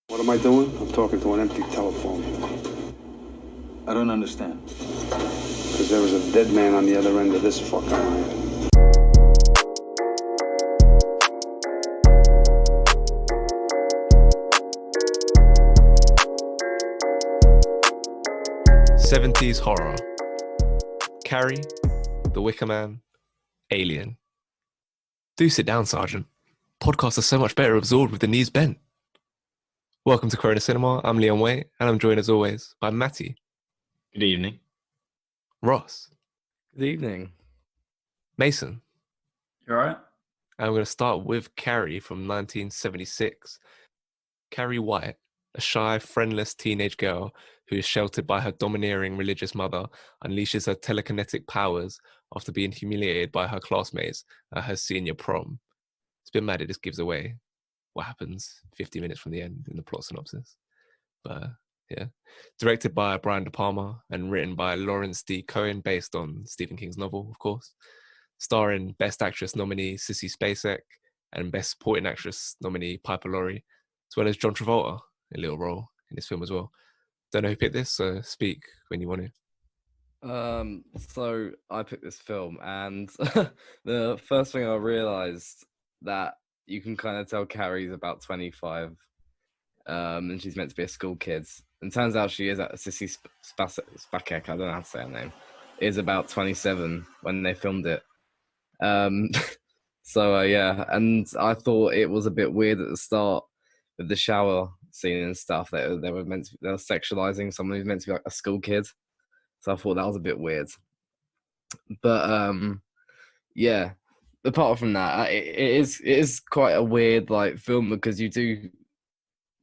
What am I doing? I'm talking to an empty telephone. I don't understand. Because there was a dead man on the other end of this fucking line. '70s horror. Carrie, The Wicker Man, Alien. Do sit down, Sergeant. Podcasts are so much better absorbed with the knees bent. Welcome to Corona Cinema. I'm Leon Way, and I'm joined as always by Matty, Good evening. Ross, Good evening. Mason. You alright? And I'm going to start with Carrie from 1976. Carrie White, a shy, friendless teenage girl who is sheltered by her domineering religious mother, unleashes her telekinetic powers after being humiliated by her classmates at her senior prom. It's a bit mad it just gives away what happens 50 minutes from the end in the plot synopsis. But yeah. Directed by Brian De Palma and written by Lawrence D. Cohen, based on Stephen King's novel, of course. Starring Best Actress nominee Sissy Spacek and Best Supporting Actress nominee Piper Laurie, as well as John Travolta, a little role in this film as well. Don't know who picked this, so speak when you want to. So I picked this film, and the first thing I realised that you can kind of tell Carrie's about 25, and she's meant to be a school kid. And turns out she is at Sissy Spacek, I don't know how to say her name, is about 27 when they filmed it. Yeah, and I thought it was a bit weird at the start with the shower scene and stuff. They were sexualizing someone who's meant to be like a school kid. So I thought that was a bit weird. But yeah. Apart from that, it is quite a weird like film, because you do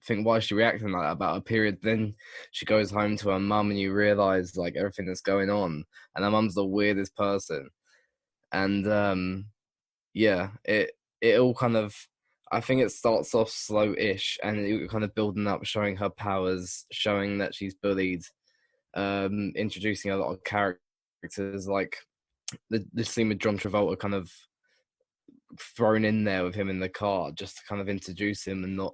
think, why is she reacting like that about a period? Then she goes home to her mum and you realise like everything that's going on, and her mum's the weirdest person. And yeah, it all kind of, I think it starts off slow-ish and it kind of building up, showing her powers, showing that she's bullied, introducing a lot of characters, like the scene with John Travolta kind of thrown in there with him in the car just to kind of introduce him, and not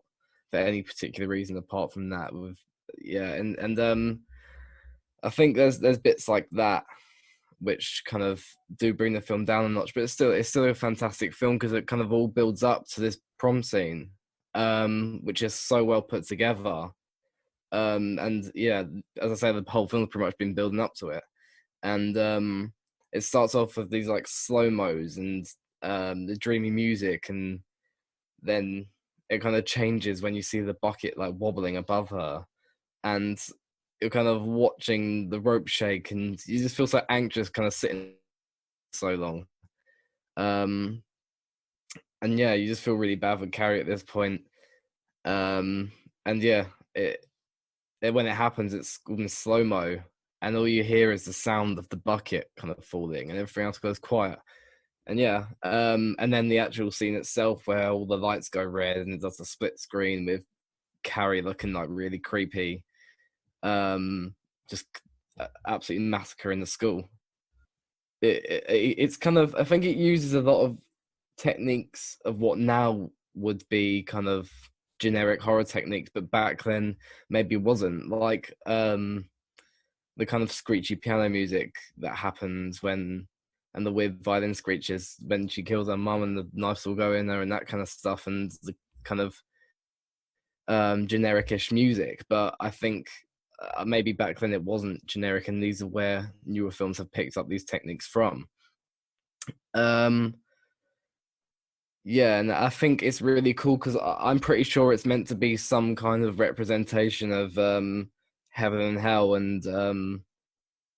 for any particular reason apart from that. With and I think there's bits like that which kind of do bring the film down a notch, but it's still a fantastic film because it kind of all builds up to this prom scene, which is so well put together. And yeah, as I say, the whole film's pretty much been building up to it, and it starts off with these like slow-mos and the dreamy music, and then it kind of changes when you see the bucket like wobbling above her, and you're kind of watching the rope shake, and you just feel so anxious kind of sitting so long. And yeah, you just feel really bad for Carrie at this point. And yeah, it when it happens, it's in slow-mo, and all you hear is the sound of the bucket kind of falling, and everything else goes quiet. And yeah, and then the actual scene itself where all the lights go red and it does the split screen with Carrie looking like really creepy, just absolutely massacre in the school. It's kind of, I think it uses a lot of techniques of what now would be kind of generic horror techniques, but back then maybe wasn't, like the kind of screechy piano music that happens when, and the weird violin screeches when she kills her mum and the knives will go in there and that kind of stuff, and the kind of generic-ish music. But I think maybe back then it wasn't generic, and these are where newer films have picked up these techniques from. Yeah, and I think it's really cool because I'm pretty sure it's meant to be some kind of representation of heaven and hell, and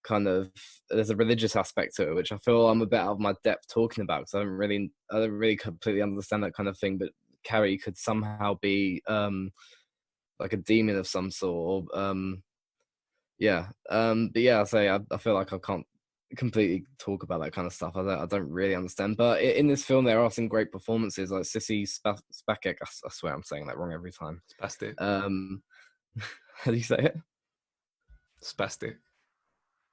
kind of, there's a religious aspect to it, which I feel I'm a bit out of my depth talking about, because I don't really completely understand that kind of thing. But Carrie could somehow be like a demon of some sort, or but yeah, I feel like I can't completely talk about that kind of stuff. I don't really understand. But in this film, there are some great performances, like Sissy Spacek. I swear I'm saying that wrong every time. Spastic. How do you say it? Spastic.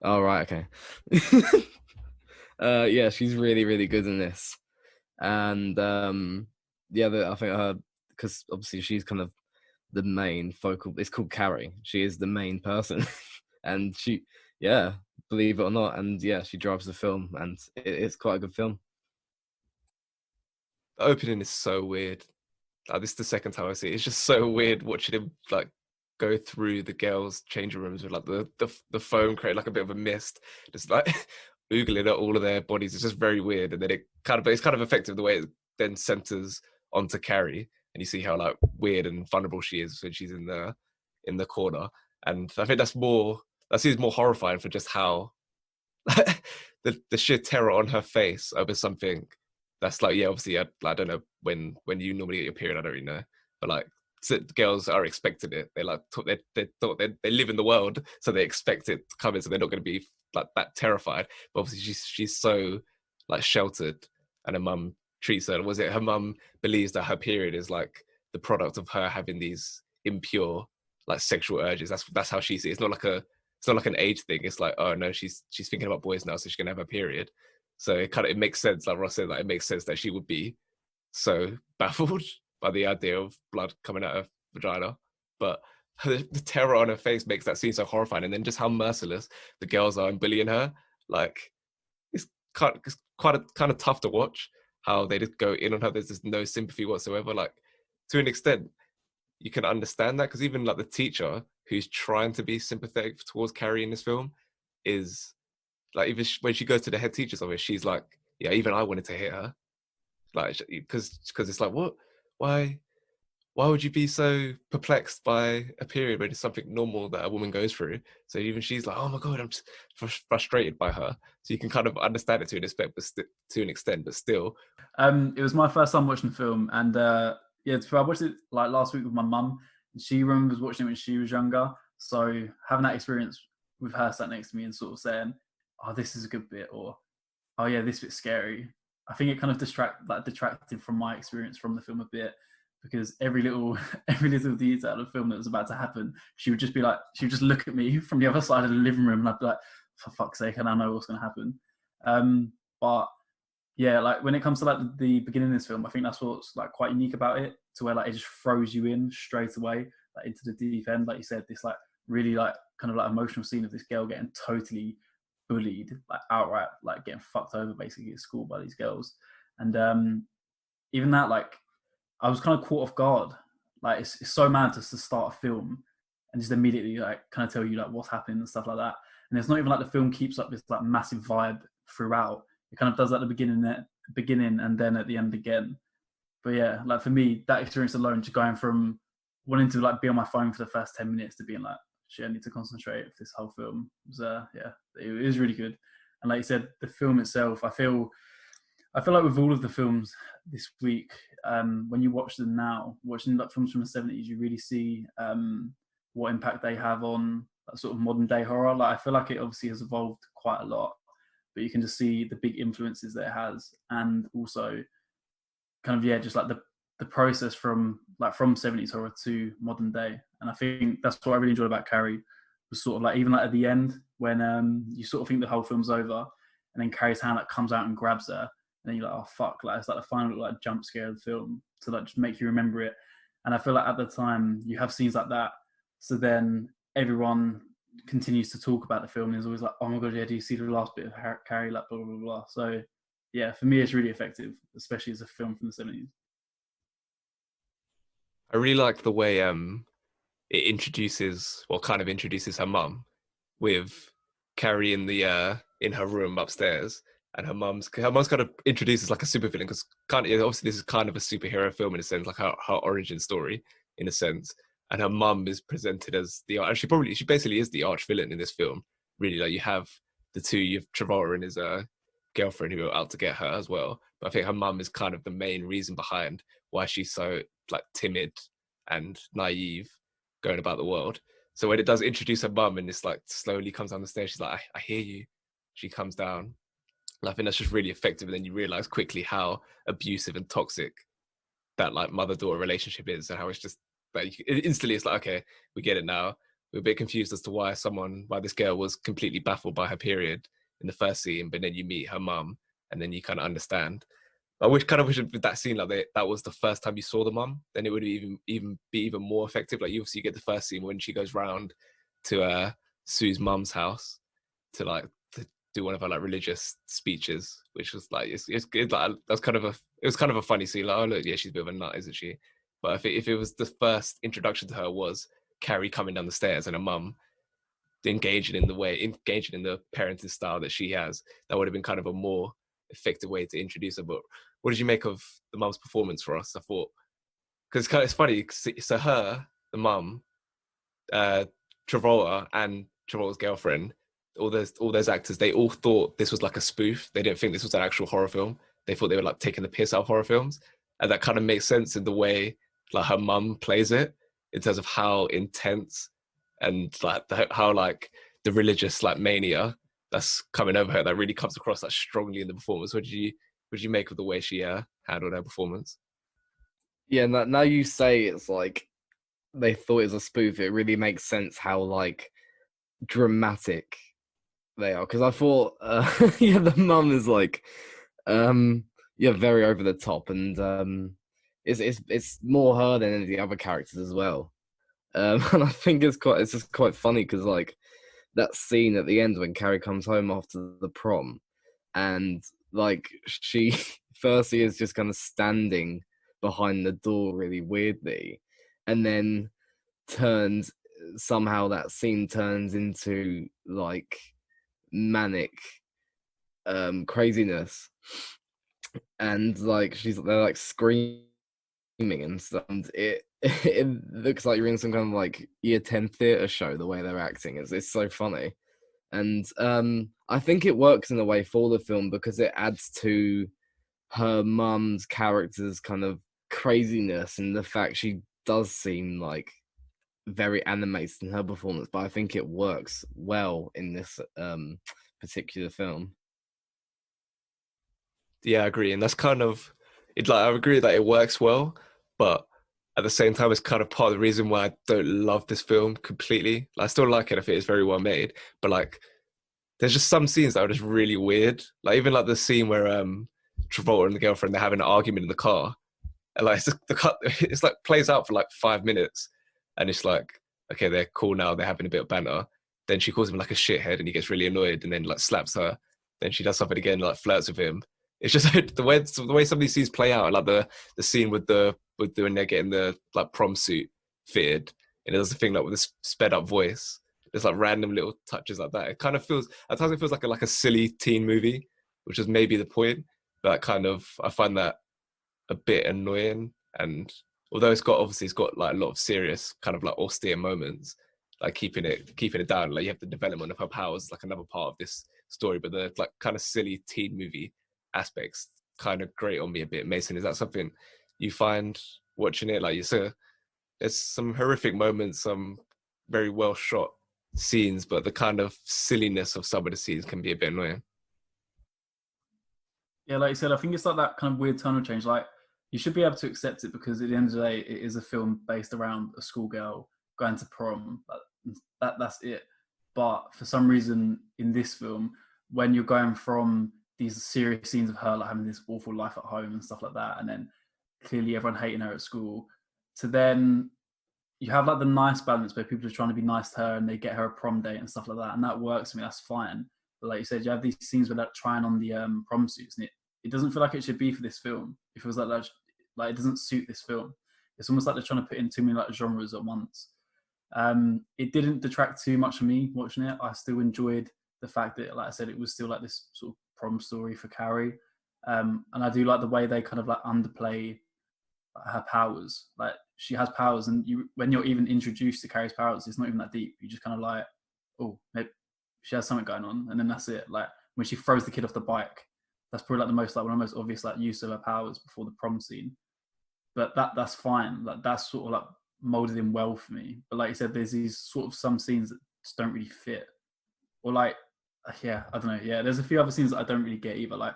Oh, right, okay. Yeah, she's really, really good in this. And yeah, I think her, because obviously she's kind of the main focal. It's called Carrie. She is the main person, and she, yeah, believe it or not, and yeah, she drives the film, and it's quite a good film. The opening is so weird. Like, this is the second time I see it. It's just so weird watching him like go through the girls' changing rooms with like the foam create like a bit of a mist, just like oogling at all of their bodies. It's just very weird, and then it's kind of effective the way it then centers onto Carrie, and you see how like weird and vulnerable she is when she's in the corner. And I think that seems more horrifying for just how the sheer terror on her face over something that's like, yeah, obviously I don't know when you normally get your period, I don't really know, but like girls are expecting it. They like they thought they live in the world, so they expect it to come in, so they're not going to be like that terrified. But obviously she's so like sheltered, and her mum treats her. Was it her mum believes that her period is like the product of her having these impure like sexual urges? That's how she sees it. It's not like an age thing. It's like, oh no, she's thinking about boys now, so she's gonna have her period. So it makes sense, like Ross said, like it makes sense that she would be so baffled by the idea of blood coming out of her vagina. But the terror on her face makes that scene so horrifying, and then just how merciless the girls are in bullying her. Like it's quite of tough to watch how they just go in on her. There's just no sympathy whatsoever. Like to an extent, you can understand that, because even like the teacher who's trying to be sympathetic towards Carrie in this film is like, even when she goes to the head teacher's office, she's like, yeah, even I wanted to hit her, like, because it's like, why would you be so perplexed by a period when it's something normal that a woman goes through? So even she's like, oh my god, I'm just frustrated by her. So you can kind of understand it to an extent, but still. It was my first time watching the film, and yeah, I watched it like last week with my mum. She remembers watching it when she was younger, so having that experience with her sat next to me and sort of saying, oh, this is a good bit, or oh yeah, this bit's scary, I think it kind of detracted from my experience from the film a bit, because every little detail of the film that was about to happen, she would just look at me from the other side of the living room, and I'd be like, for fuck's sake, and I know what's going to happen. But yeah, like when it comes to like the beginning of this film, I think that's what's like quite unique about it, to where like it just throws you in straight away, like into the deep end. Like you said, this like really like kind of like emotional scene of this girl getting totally bullied, like outright, like getting fucked over basically at school by these girls. And even that, like I was kind of caught off guard. Like it's so mad just to start a film and just immediately like kind of tell you like what's happening and stuff like that. And it's not even like the film keeps up this like massive vibe throughout. It kind of does at the beginning and then at the end again. But yeah, like for me, that experience alone, just going from wanting to like be on my phone for the first 10 minutes to being like, shit, I need to concentrate for this whole film, was yeah, it was really good. And like you said, the film itself, I feel like with all of the films this week, when you watch them now, watching like films from the 70s, you really see what impact they have on that sort of modern day horror. Like I feel like it obviously has evolved quite a lot, but you can just see the big influences that it has, and also kind of, yeah, just like the process from 70s horror to modern day. And I think that's what I really enjoyed about Carrie, was sort of like, even like at the end when you sort of think the whole film's over, and then Carrie's hand like comes out and grabs her, and then you're like, oh fuck, like it's like the final like jump scare of the film to like just make you remember it. And I feel like at the time you have scenes like that, so then everyone continues to talk about the film, and there's always like, oh my god, yeah, do you see the last bit of Carrie, like blah blah blah. So yeah, for me it's really effective, especially as a film from the 70s. I really like the way it introduces her mum, with Carrie in her room upstairs, and her mum's kind of introduces like a supervillain, because obviously this is kind of a superhero film in a sense, like her origin story in a sense. And her mum is presented as she basically is the arch villain in this film. Really, like you have the two, you have Travolta and his girlfriend who are out to get her as well. But I think her mum is kind of the main reason behind why she's so like timid and naive going about the world. So when it does introduce her mum and it's like slowly comes down the stairs, she's like, I hear you. She comes down. And I think that's just really effective. And then you realize quickly how abusive and toxic that like mother-daughter relationship is, and how it's just like instantly it's like, okay, we get it now. We're a bit confused as to why this girl was completely baffled by her period in the first scene, but then you meet her mum and then you kind of understand. I wish with that scene like that was the first time you saw the mum, then it would even be even more effective. Like you obviously get the first scene when she goes round to Sue's mum's house to do one of her like religious speeches, which was like it's like that's kind of it was kind of a funny scene. Like, oh look, yeah, she's a bit of a nut, isn't she? But if it was the first introduction to her was Carrie coming down the stairs and her mum engaging in the parenting style that she has, that would have been kind of a more effective way to introduce her. But what did you make of the mum's performance for us? I thought, because it's funny, so the mum, Travolta and Travolta's girlfriend, all those actors, they all thought this was like a spoof. They didn't think this was an actual horror film. They thought they were like taking the piss out of horror films, and that kind of makes sense in the way like her mum plays it, in terms of how intense and like how like the religious like mania that's coming over her, that really comes across like strongly in the performance. What did you make of the way she handled her performance? Yeah, now you say it's like they thought it was a spoof. It really makes sense how like dramatic they are. Because I thought, yeah, the mum is like, yeah, very over the top, and it's more her than any of the other characters as well. And I think it's just quite funny because like that scene at the end when Carrie comes home after the prom, and like she firstly is just kind of standing behind the door really weirdly, and then somehow that scene turns into like manic craziness, and like they're like screaming and stuff, and it looks like you're in some kind of like year 10 theater show. The way they're acting it's so funny, and I think it works in a way for the film because it adds to her mum's character's kind of craziness, and the fact she does seem like very animated in her performance, but I think it works well in this particular film. Yeah, I agree, and that's kind of it. Like I agree that it works well, but at the same time, it's kind of part of the reason why I don't love this film completely. Like, I still like it. I think it's very well made, but like, there's just some scenes that are just really weird. Like even like the scene where Travolta and the girlfriend, they're having an argument in the car, and like it's like plays out for like 5 minutes, and it's like, okay, they're cool now, they're having a bit of banter. Then she calls him like a shithead, and he gets really annoyed, and then like slaps her. Then she does something again, like flirts with him. It's just the way some of these scenes play out, like the scene with when they're getting the like prom suit fitted, and it does the thing like with this sped up voice. There's like random little touches like that. It kind of feels at times it feels like a silly teen movie, which is maybe the point. But kind of I find that a bit annoying. And although it's got like a lot of serious kind of like austere moments, like keeping it down. Like you have the development of her powers, like another part of this story, but the like kind of silly teen movie aspects kind of grate on me a bit. Mason, is that something you find watching it? Like there's some horrific moments, some very well shot scenes, but the kind of silliness of some of the scenes can be a bit annoying. Yeah, like you said, I think it's like that kind of weird tonal change. Like you should be able to accept it because at the end of the day, it is a film based around a schoolgirl going to prom. That's it. But for some reason in this film, when you're going from these serious scenes of her like having this awful life at home and stuff like that, and then clearly everyone hating her at school, to then you have like the nice balance where people are trying to be nice to her and they get her a prom date and stuff like that, and that works for me. That's fine. But like you said, you have these scenes where they're trying on the prom suits, and it doesn't feel like it should be for this film. It feels like like it doesn't suit this film. It's almost like they're trying to put in too many like genres at once. It didn't detract too much from me watching it. I still enjoyed the fact that, like I said, it was still like this sort of prom story for Carrie, and I do like the way they kind of like underplay her powers. Like she has powers, and when you're even introduced to Carrie's powers, it's not even that deep. You just kind of like, oh, maybe she has something going on, and then that's it. Like when she throws the kid off the bike, that's probably like one of the most obvious like use of her powers before the prom scene. But that's fine. Like that's sort of like molded in well for me. But like you said, there's these sort of some scenes that just don't really fit, or like, yeah, I don't know. Yeah, there's a few other scenes that I don't really get either. Like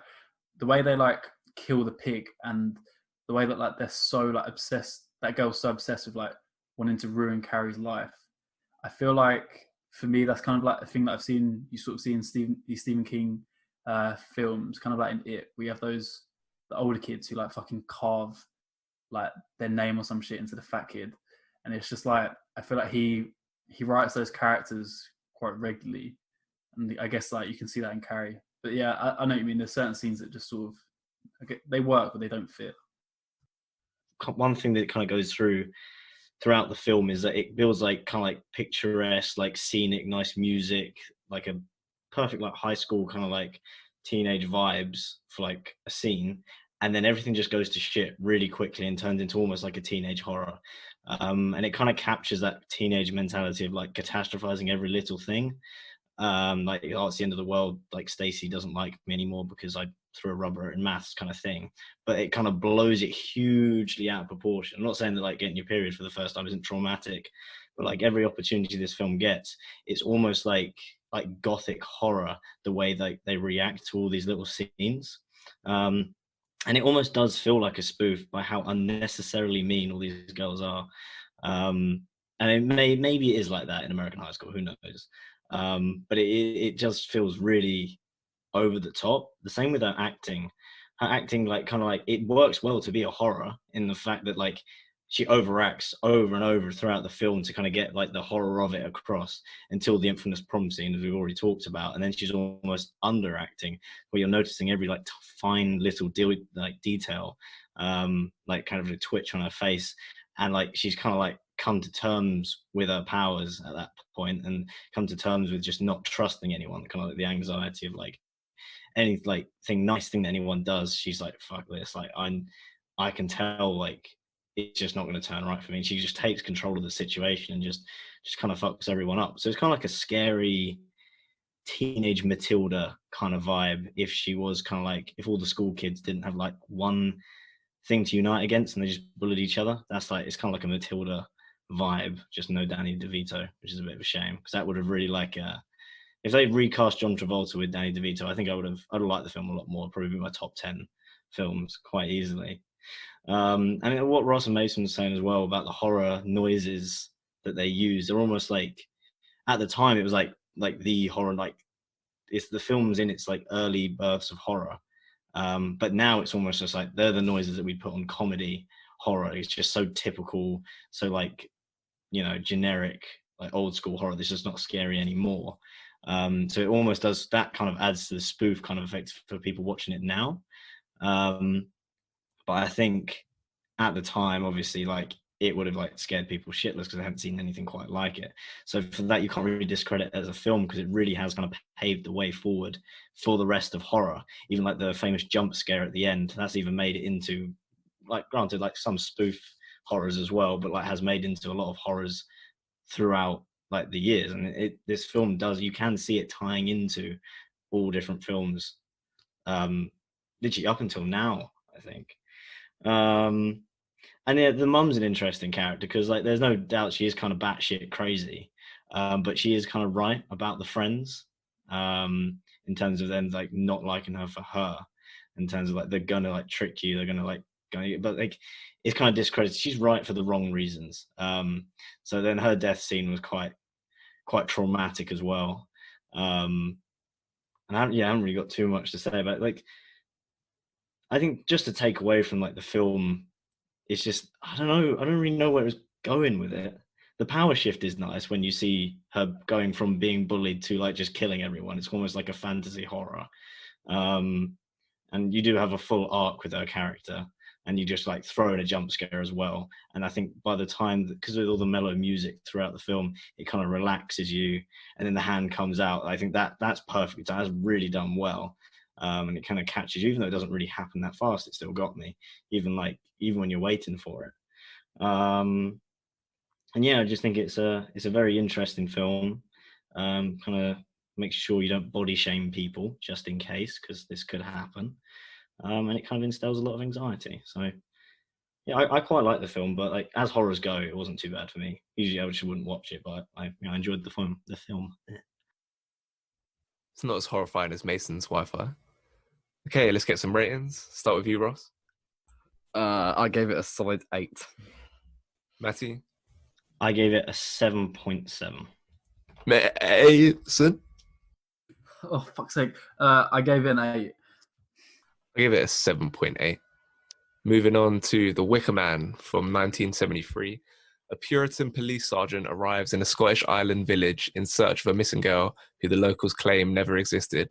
the way they like kill the pig, and the way that like they're so like obsessed. That girl's so obsessed with like wanting to ruin Carrie's life. I feel like for me, that's kind of like a thing that I've seen. You sort of see in these Stephen King films, kind of like in It. We have those the older kids who like fucking carve like their name or some shit into the fat kid, and it's just like I feel like he writes those characters quite regularly, and I guess like you can see that in Carrie. But yeah, I know what you mean. There's certain scenes that just sort of they work, but they don't fit. One thing that kind of goes throughout the film is that it builds like kind of like picturesque, like scenic, nice music, like a perfect like high school kind of like teenage vibes for like a scene, and then everything just goes to shit really quickly and turns into almost like a teenage horror. And it kind of captures that teenage mentality of like catastrophizing every little thing. Like, oh, it's the end of the world, like Stacy doesn't like me anymore because I threw a rubber in maths kind of thing. But it kind of blows it hugely out of proportion. I'm not saying that like getting your period for the first time isn't traumatic, but like every opportunity this film gets, it's almost like gothic horror, the way that they react to all these little scenes. And it almost does feel like a spoof by how unnecessarily mean all these girls are. And maybe it is like that in American high school, who knows? But it just feels really over the top. The same with her acting. Her acting, like, kind of like, it works well to be a horror in the fact that like she overacts over and over throughout the film to kind of get like the horror of it across until the infamous prom scene, as we've already talked about. And then she's almost underacting, where you're noticing every like fine little detail, like kind of a twitch on her face, and like she's kind of like come to terms with her powers at that point and come to terms with just not trusting anyone, kind of like the anxiety of like any like nice thing that anyone does, she's like, fuck this, like I can tell like it's just not going to turn right for me. And she just takes control of the situation and just kind of fucks everyone up. So it's kind of like a scary teenage Matilda kind of vibe, if she was kind of like, if all the school kids didn't have like one thing to unite against and they just bullied each other. That's like, it's kind of like a Matilda vibe, just no Danny DeVito, which is a bit of a shame, because that would have really like if they recast John Travolta with Danny DeVito, I think I'd have liked the film a lot more. Probably my top 10 films quite easily. And what Ross and Mason was saying as well about the horror noises that they use, they're almost like, at the time it was like the horror, like it's the film's in its like early births of horror. But now it's almost just like they're the noises that we put on comedy horror. It's just so typical, so like, you know, generic, like old school horror. This is not scary anymore. So it almost does, that kind of adds to the spoof kind of effect for people watching it now. But I think at the time, obviously, like it would have like scared people shitless because they hadn't seen anything quite like it. So for that, you can't really discredit it as a film, because it really has kind of paved the way forward for the rest of horror. Even like the famous jump scare at the end, that's even made it into, like, granted, like some spoof horrors as well, but like has made into a lot of horrors throughout like the years. And this film does, you can see it tying into all different films, literally up until now, I think. And yeah, the mum's an interesting character, because like there's no doubt she is kind of batshit crazy, but she is kind of right about the friends, in terms of them like not liking her for her, in terms of like they're gonna like trick you, they're gonna like but like it's kind of discredited. She's right for the wrong reasons. So then her death scene was quite traumatic as well. And I haven't really got too much to say about it. Like, I think just to take away from like the film, it's just, I don't really know where it was going with it. The power shift is nice when you see her going from being bullied to like just killing everyone. It's almost like a fantasy horror. And you do have a full arc with her character, and you just like throw in a jump scare as well. And I think by the time, because with all the mellow music throughout the film, it kind of relaxes you, and then the hand comes out. I think that's perfect. That's really done well. And it kind of catches you, even though it doesn't really happen that fast. It still got me, even when you're waiting for it. And yeah, I just think it's a very interesting film. Kind of makes sure you don't body shame people just in case, because this could happen. And it kind of instills a lot of anxiety. So yeah, I quite like the film, but like as horrors go, it wasn't too bad for me. Usually I just wouldn't watch it, but I enjoyed the film. It's not as horrifying as Mason's Wi-Fi. Okay, let's get some ratings. Start with you, Ross. I gave it a solid 8. Matty? I gave it a 7.7. Mason? Oh, fuck's sake. I gave it an 8. I gave it a 7.8. Moving on to The Wicker Man from 1973. A Puritan police sergeant arrives in a Scottish island village in search of a missing girl who the locals claim never existed.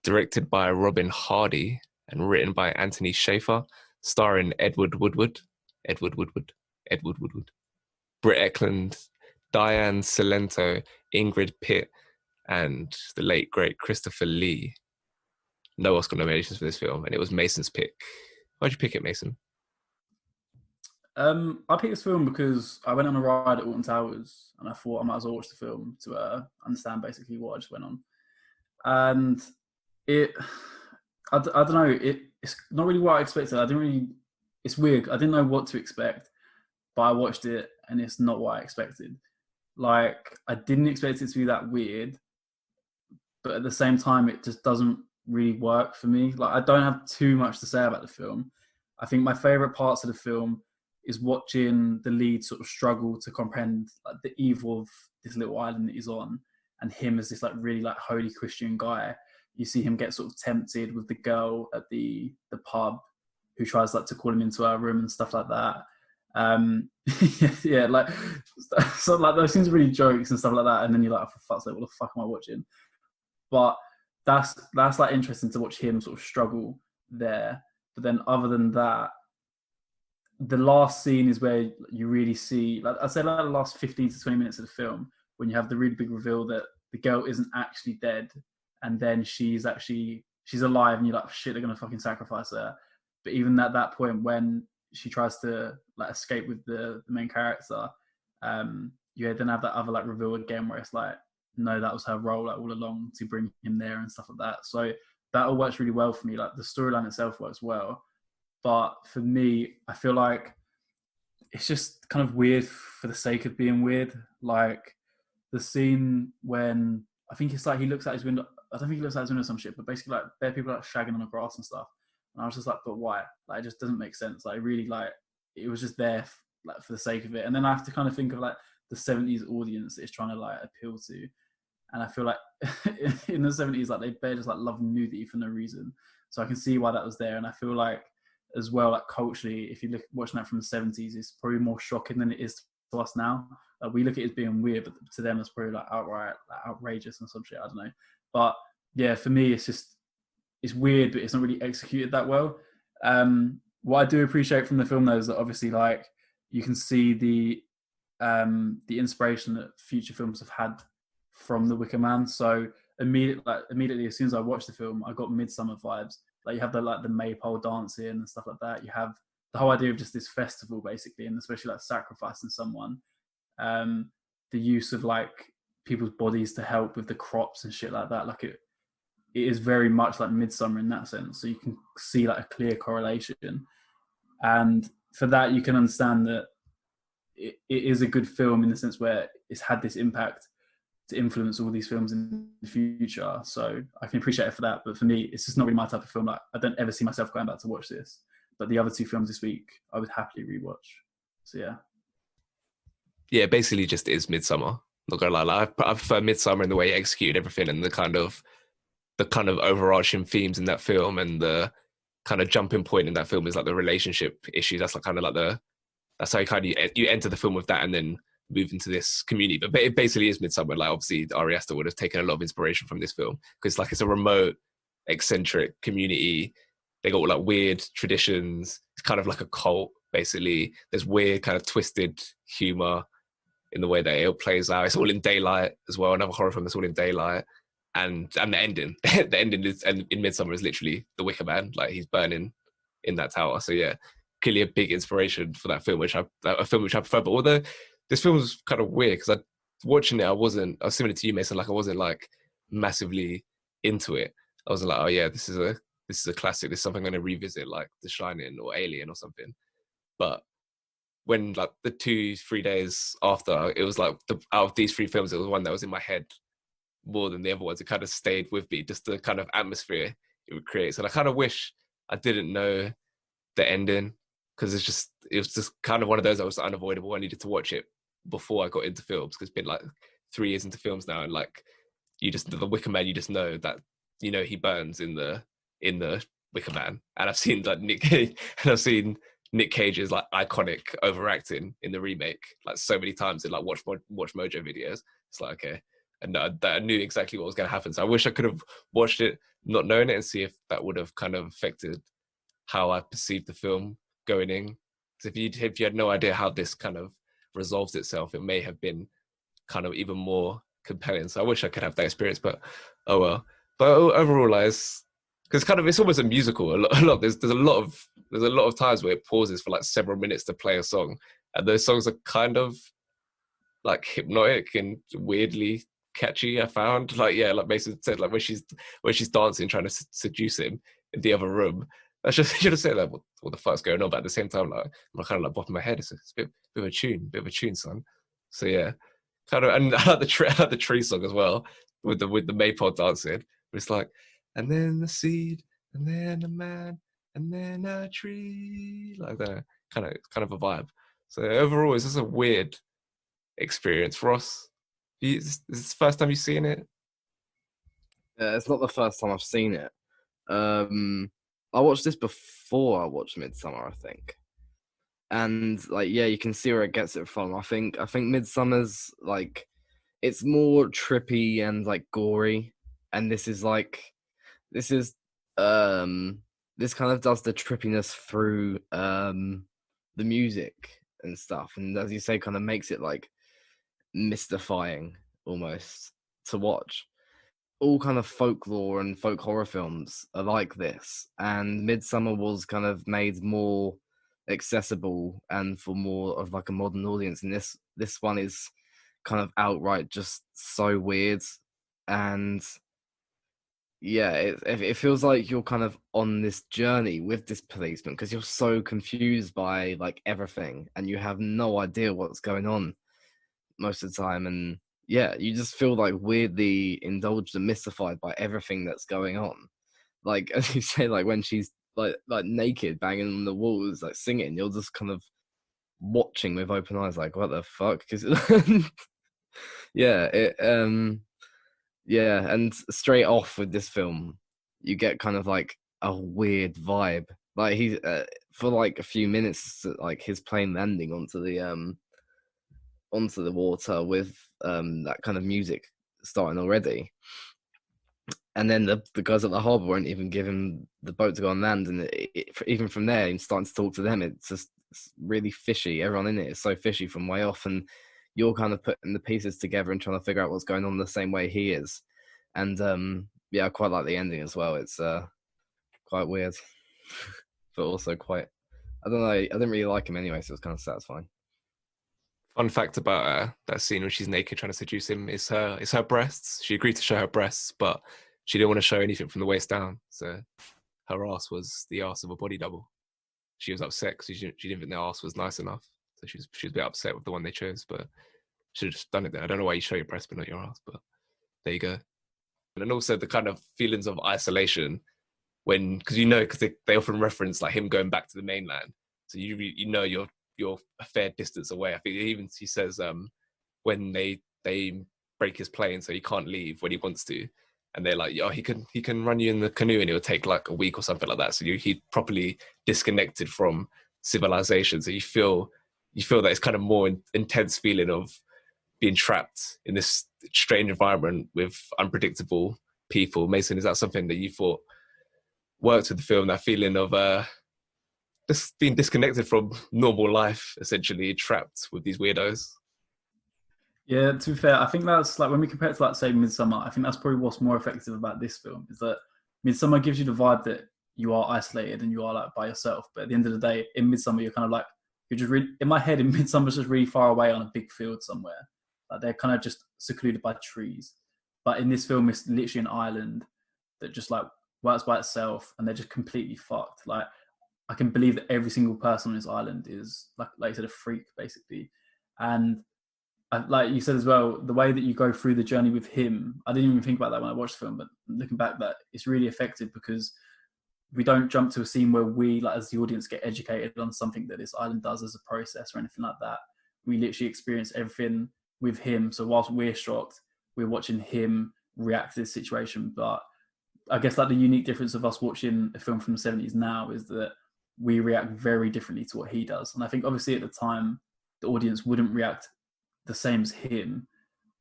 Directed by Robin Hardy and written by Anthony Schaefer, starring Edward Woodward, Britt Eklund, Diane Cilento, Ingrid Pitt, and the late great Christopher Lee. No Oscar nominations for this film, and it was Mason's pick. Why'd you pick it, Mason? I picked this film because I went on a ride at Alton Towers, and I thought I might as well watch the film to understand basically what I just went on. And I don't know, it's not really what I expected. It's weird. I didn't know what to expect, but I watched it and it's not what I expected. Like, I didn't expect it to be that weird, but at the same time, it just doesn't really work for me. Like, I don't have too much to say about the film. I think my favorite parts of the film is watching the lead sort of struggle to comprehend like the evil of this little island that he's on, and him as this like really like holy Christian guy. You see him get sort of tempted with the girl at the pub who tries like to call him into her room and stuff like that. Yeah, like so like those things are really jokes and stuff like that, and then you're like, oh, for fuck's sake, what the fuck am I watching? But that's like interesting to watch him sort of struggle there. But then other than that, the last scene is where you really see, like I said, like the last 15 to 20 minutes of the film, when you have the really big reveal that the girl isn't actually dead, and then she's alive, and you're like, shit, they're gonna fucking sacrifice her. But even at that point, when she tries to like escape with the main character, you then have that other like reveal again, where it's like, no, that was her role like all along to bring him there and stuff like that. So that all works really well for me. Like the storyline itself works well. But for me, I feel like it's just kind of weird for the sake of being weird. Like the scene when I think it's like he looks out his window. I don't think he looks out his window or some shit, but basically like there are people like shagging on the grass and stuff. And I was just like, but why? Like it just doesn't make sense. Like really, like it was just there like for the sake of it. And then I have to kind of think of like the 70s audience that it's trying to like appeal to. And I feel like in the 70s, like they just like love nudity for no reason. So I can see why that was there. And I feel like as well, like culturally, if you look watching that from the 70s, it's probably more shocking than it is to us now. We look at it as being weird, but to them it's probably like outright like outrageous and some shit. I don't know. But yeah, for me, it's weird, but it's not really executed that well. What I do appreciate from the film though is that obviously like you can see the inspiration that future films have had from The Wicker Man. So immediately as soon as I watched the film, I got Midsummer vibes. Like you have the maypole dancing and stuff like that. You have the whole idea of just this festival basically, and especially like sacrificing someone. The use of like people's bodies to help with the crops and shit like that. Like it is very much like Midsummer in that sense. So you can see like a clear correlation, and for that you can understand that it is a good film in the sense where it's had this impact to influence all these films in the future. So I can appreciate it for that. But for me, it's just not really my type of film. Like I don't ever see myself going back to watch this. But the other two films this week, I would happily rewatch. So yeah. Yeah, basically just is Midsummer. Not gonna lie, like, I prefer Midsummer in the way he executed everything and the kind of overarching themes in that film, and the kind of jumping point in that film is like the relationship issues. That's like kind of like that's how you enter the film with that, and then move into this community. But it basically is Midsummer. Like obviously Ari Aster would have taken a lot of inspiration from this film because like it's a remote, eccentric community. They got like weird traditions. It's kind of like a cult basically. There's weird kind of twisted humor in the way that it all plays out. It's all in daylight as well. Another horror film that's all in daylight. And the ending, the ending is, and in Midsummer is literally the Wicker Man. Like he's burning in that tower. So yeah, clearly a big inspiration for that film, which I prefer. But although this film was kind of weird because watching it, I was similar to you, Mason. Like I wasn't like massively into it. I wasn't like, oh yeah, this is a classic. This is something I'm going to revisit, like The Shining or Alien or something. But when like the 2-3 days after, it was like out of these three films, it was one that was in my head more than the other ones. It kind of stayed with me, just the kind of atmosphere it would create. And I kind of wish I didn't know the ending because it was just kind of one of those that was unavoidable. I needed to watch it before I got into films because it's been like 3 years into films now, and like the Wicker Man, you just know that he burns in the Wicker Man, and I've seen like Nick Cage's like iconic overacting in the remake like so many times in like Watch Mojo videos. It's like, okay, and I knew exactly what was going to happen. So I wish I could have watched it not knowing it and see if that would have kind of affected how I perceived the film going in. Because if you had no idea how this kind of resolves itself, it may have been kind of even more compelling. So I wish I could have that experience, but oh well. But overall, because kind of it's almost a musical. A lot. There's a lot of times where it pauses for like several minutes to play a song, and those songs are kind of like hypnotic and weirdly catchy. I found like Mason said, like when she's dancing trying to seduce him in the other room. I should have said like what the fuck's going on, but at the same time like I'm kind of like bopping my head. It's a bit of a tune, son. So yeah, kind of, and I like the tree song as well with the maypole dancing. It's like, and then the seed, and then a man, and then a tree, like that kind of a vibe. So overall, it's just a weird experience for us. Is this the first time you've seen it? It's not the first time I've seen it. I watched this before I watched Midsummer, I think. And like, yeah, you can see where it gets it from. I think Midsummer's like, it's more trippy and like gory, and this kind of does the trippiness through the music and stuff, and as you say, kind of makes it like mystifying almost to watch. All kind of folklore and folk horror films are like this, and Midsummer was kind of made more accessible and for more of like a modern audience, and this one is kind of outright just so weird. And yeah, it feels like you're kind of on this journey with this policeman because you're so confused by like everything and you have no idea what's going on most of the time. And yeah, you just feel like weirdly indulged and mystified by everything that's going on. Like, as you say, like when she's like naked banging on the walls, like singing, you're just kind of watching with open eyes, like, what the fuck? Because yeah, and straight off with this film, you get kind of like a weird vibe. Like he's for like a few minutes, like his plane landing onto the water with that kind of music starting already, and then the guys at the harbour won't even give him the boat to go on land, and even from there, he's starting to talk to them. It's really fishy. Everyone in it is so fishy from way off, and you're kind of putting the pieces together and trying to figure out what's going on the same way he is. And yeah, I quite like the ending as well. It's quite weird, but also quite, I don't know, I didn't really like him anyway, so it's kind of satisfying. Fun fact about that scene when she's naked trying to seduce him is her breasts. She agreed to show her breasts, but she didn't want to show anything from the waist down. So her ass was the ass of a body double. She was upset because she didn't think the ass was nice enough. So she was a bit upset with the one they chose, but should have just done it there. I don't know why you show your breast but not your ass, but there you go. And also the kind of feelings of isolation because they often reference like him going back to the mainland. So you know you're a fair distance away. I think even he says when they break his plane so he can't leave when he wants to, and they're like, oh, he can run you in the canoe and it'll take like a week or something like that. So he properly disconnected from civilization. So you feel that it's kind of more intense feeling of being trapped in this strange environment with unpredictable people. Mason, is that something that you thought worked with the film? That feeling of just being disconnected from normal life, essentially trapped with these weirdos. Yeah, to be fair, I think that's like when we compare it to like say Midsummer, I think that's probably what's more effective about this film is that Midsummer gives you the vibe that you are isolated and you are like by yourself. But at the end of the day, in Midsummer, you're kind of like, you're just really, in my head, in Midsummer's just really far away on a big field somewhere. Like they're kind of just secluded by trees. But in this film, it's literally an island that just like works by itself and they're just completely fucked. Like I can believe that every single person on this island is like you said, a freak basically. And like you said as well, the way that you go through the journey with him, I didn't even think about that when I watched the film, but looking back, that it's really effective because we don't jump to a scene where we, like as the audience, get educated on something that this island does as a process or anything like that. We literally experience everything with him. So whilst we're shocked, we're watching him react to this situation. But I guess like the unique difference of us watching a film from the 70s now is that we react very differently to what he does. And I think obviously at the time, the audience wouldn't react the same as him.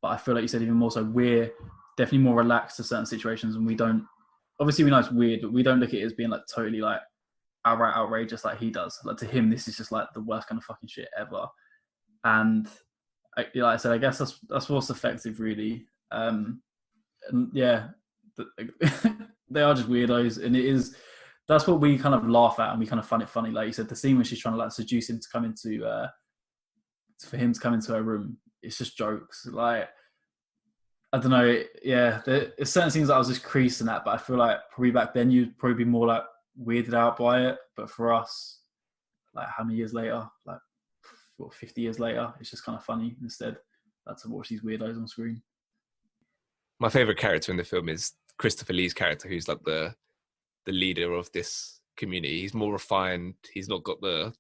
But I feel like you said even more so, we're definitely more relaxed to certain situations, and we don't, obviously we know it's weird, but we don't look at it as being like totally like outright outrageous like he does. Like to him, this is just like the worst kind of fucking shit ever. And like I said, I guess that's what's effective really. And yeah, they are just weirdos, and that's what we kind of laugh at, and we kind of find it funny. Like you said, the scene when she's trying to like seduce him to come into for him to come into her room, it's just jokes. Like I don't know, yeah, there's certain things that I was just creasing at, but I feel like probably back then you'd probably be more like weirded out by it. But for us, like how many years later, like 50 years later, it's just kind of funny instead. To watch these weirdos on screen. My favorite character in the film is Christopher Lee's character, who's like the leader of this community. He's more refined. He's not got the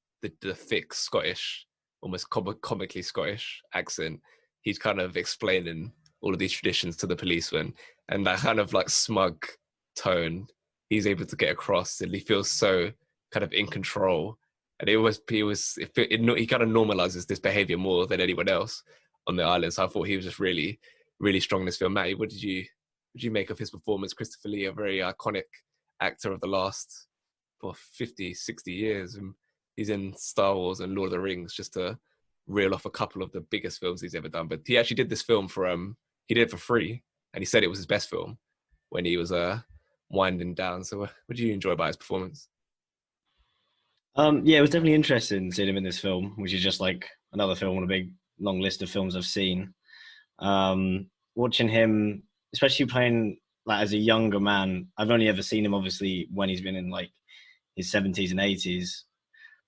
thick Scottish, almost comically Scottish accent. He's kind of explaining all of these traditions to the policeman, and that kind of like smug tone he's able to get across, and he feels so kind of in control. And he kind of normalizes this behavior more than anyone else on the island. So I thought he was just really, really strong in this film. Matty, what did you make of his performance? Christopher Lee, a very iconic actor of the last 50, 60 years. And he's in Star Wars and Lord of the Rings, just to reel off a couple of the biggest films he's ever done. But he actually did this film he did it for free, and he said it was his best film when he was winding down. So what did you enjoy about his performance? Yeah, it was definitely interesting seeing him in this film, which is just like another film on a big long list of films I've seen. Watching him, especially playing like as a younger man, I've only ever seen him obviously when he's been in like his 70s and 80s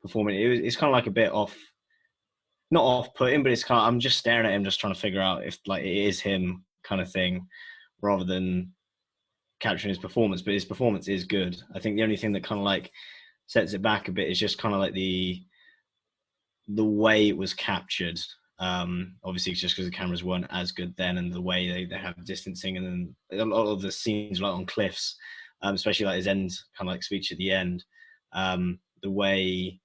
performing. It's kind of like a bit not off-putting, but it's kind of, I'm just staring at him, just trying to figure out if like it is him kind of thing, rather than capturing his performance. But his performance is good. I think the only thing that kind of like sets it back a bit is just kind of like the way it was captured. Obviously it's just because the cameras weren't as good then, and the way they have distancing, and then a lot of the scenes like on cliffs, especially like his end kind of like speech at the end, the way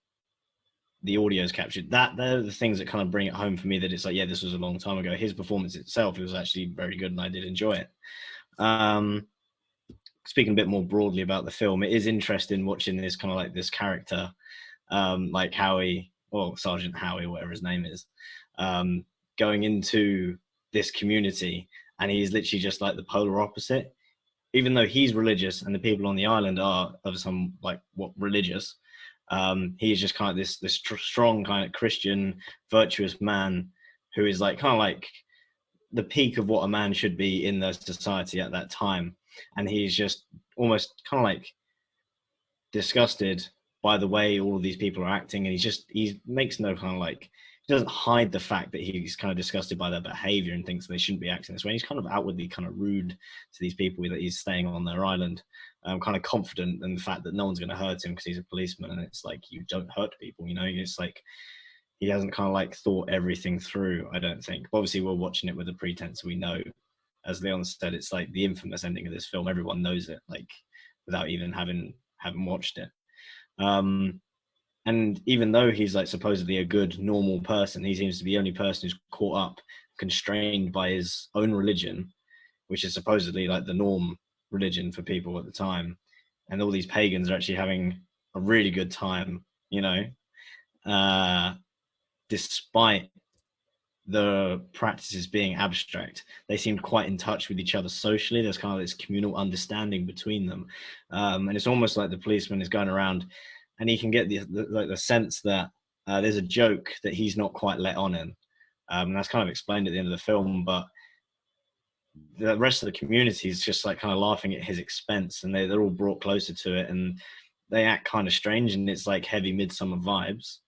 the audio is captured, they're the things that kind of bring it home for me, that it's like, yeah, this was a long time ago. His performance itself, it was actually very good, and I did enjoy it. Speaking a bit more broadly about the film, it is interesting watching this kind of like this character, like Howie, or Sergeant Howie, whatever his name is, going into this community, and he's literally just like the polar opposite. Even though he's religious and the people on the island are of some like religious, he's just kind of this strong kind of Christian, virtuous man who is like kind of like the peak of what a man should be in the society at that time. And he's just almost kind of like disgusted by the way all of these people are acting, and he makes no kind of like, he doesn't hide the fact that he's kind of disgusted by their behavior and thinks they shouldn't be acting this way. He's kind of outwardly kind of rude to these people that he's staying on their island, kind of confident in the fact that no one's going to hurt him because he's a policeman. And it's like, you don't hurt people, you know. It's like he hasn't kind of like thought everything through, I don't think. Obviously we're watching it with a pretense, we know, as Leon said, it's like the infamous ending of this film. Everyone knows it, like without even having watched it. And even though he's like supposedly a good, normal person, he seems to be the only person who's caught up, constrained by his own religion, which is supposedly like the norm religion for people at the time. And all these pagans are actually having a really good time, you know, despite the practices being abstract. They seemed quite in touch with each other socially. There's kind of this communal understanding between them. And it's almost like the policeman is going around and he can get the sense that there's a joke that he's not quite let on in. And that's kind of explained at the end of the film, but the rest of the community is just like kind of laughing at his expense, and they're all brought closer to it, and they act kind of strange, and it's like heavy Midsummer vibes.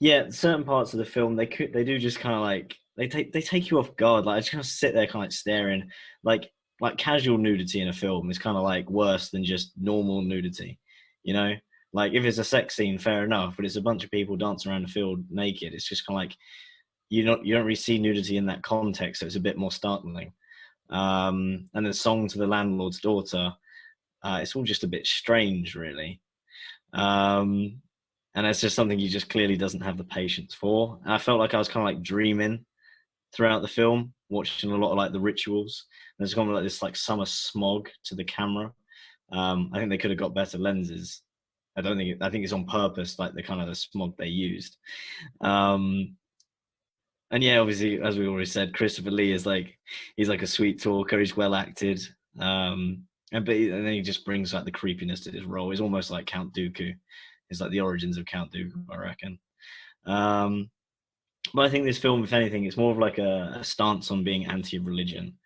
Yeah, certain parts of the film, they do just kind of like, they take you off guard. Like I just kind of sit there kind of like staring, like casual nudity in a film is kind of like worse than just normal nudity, you know? Like if it's a sex scene, fair enough, but it's a bunch of people dancing around the field naked. It's just kind of like, you don't really see nudity in that context, so it's a bit more startling. And the song to the landlord's daughter, it's all just a bit strange, really. And it's just something he just clearly doesn't have the patience for. And I felt like I was kind of like dreaming throughout the film, watching a lot of like the rituals. And there's kind of like this like summer smog to the camera. I think they could have got better lenses. I think it's on purpose, like the kind of the smog they used. And yeah, obviously, as we already said, Christopher Lee is like, he's like a sweet talker. He's well acted. And then he just brings like the creepiness to his role. He's almost like Count Dooku. It's like the origins of Count Dooku, I reckon. But I think this film, if anything, it's more of like a stance on being anti-religion,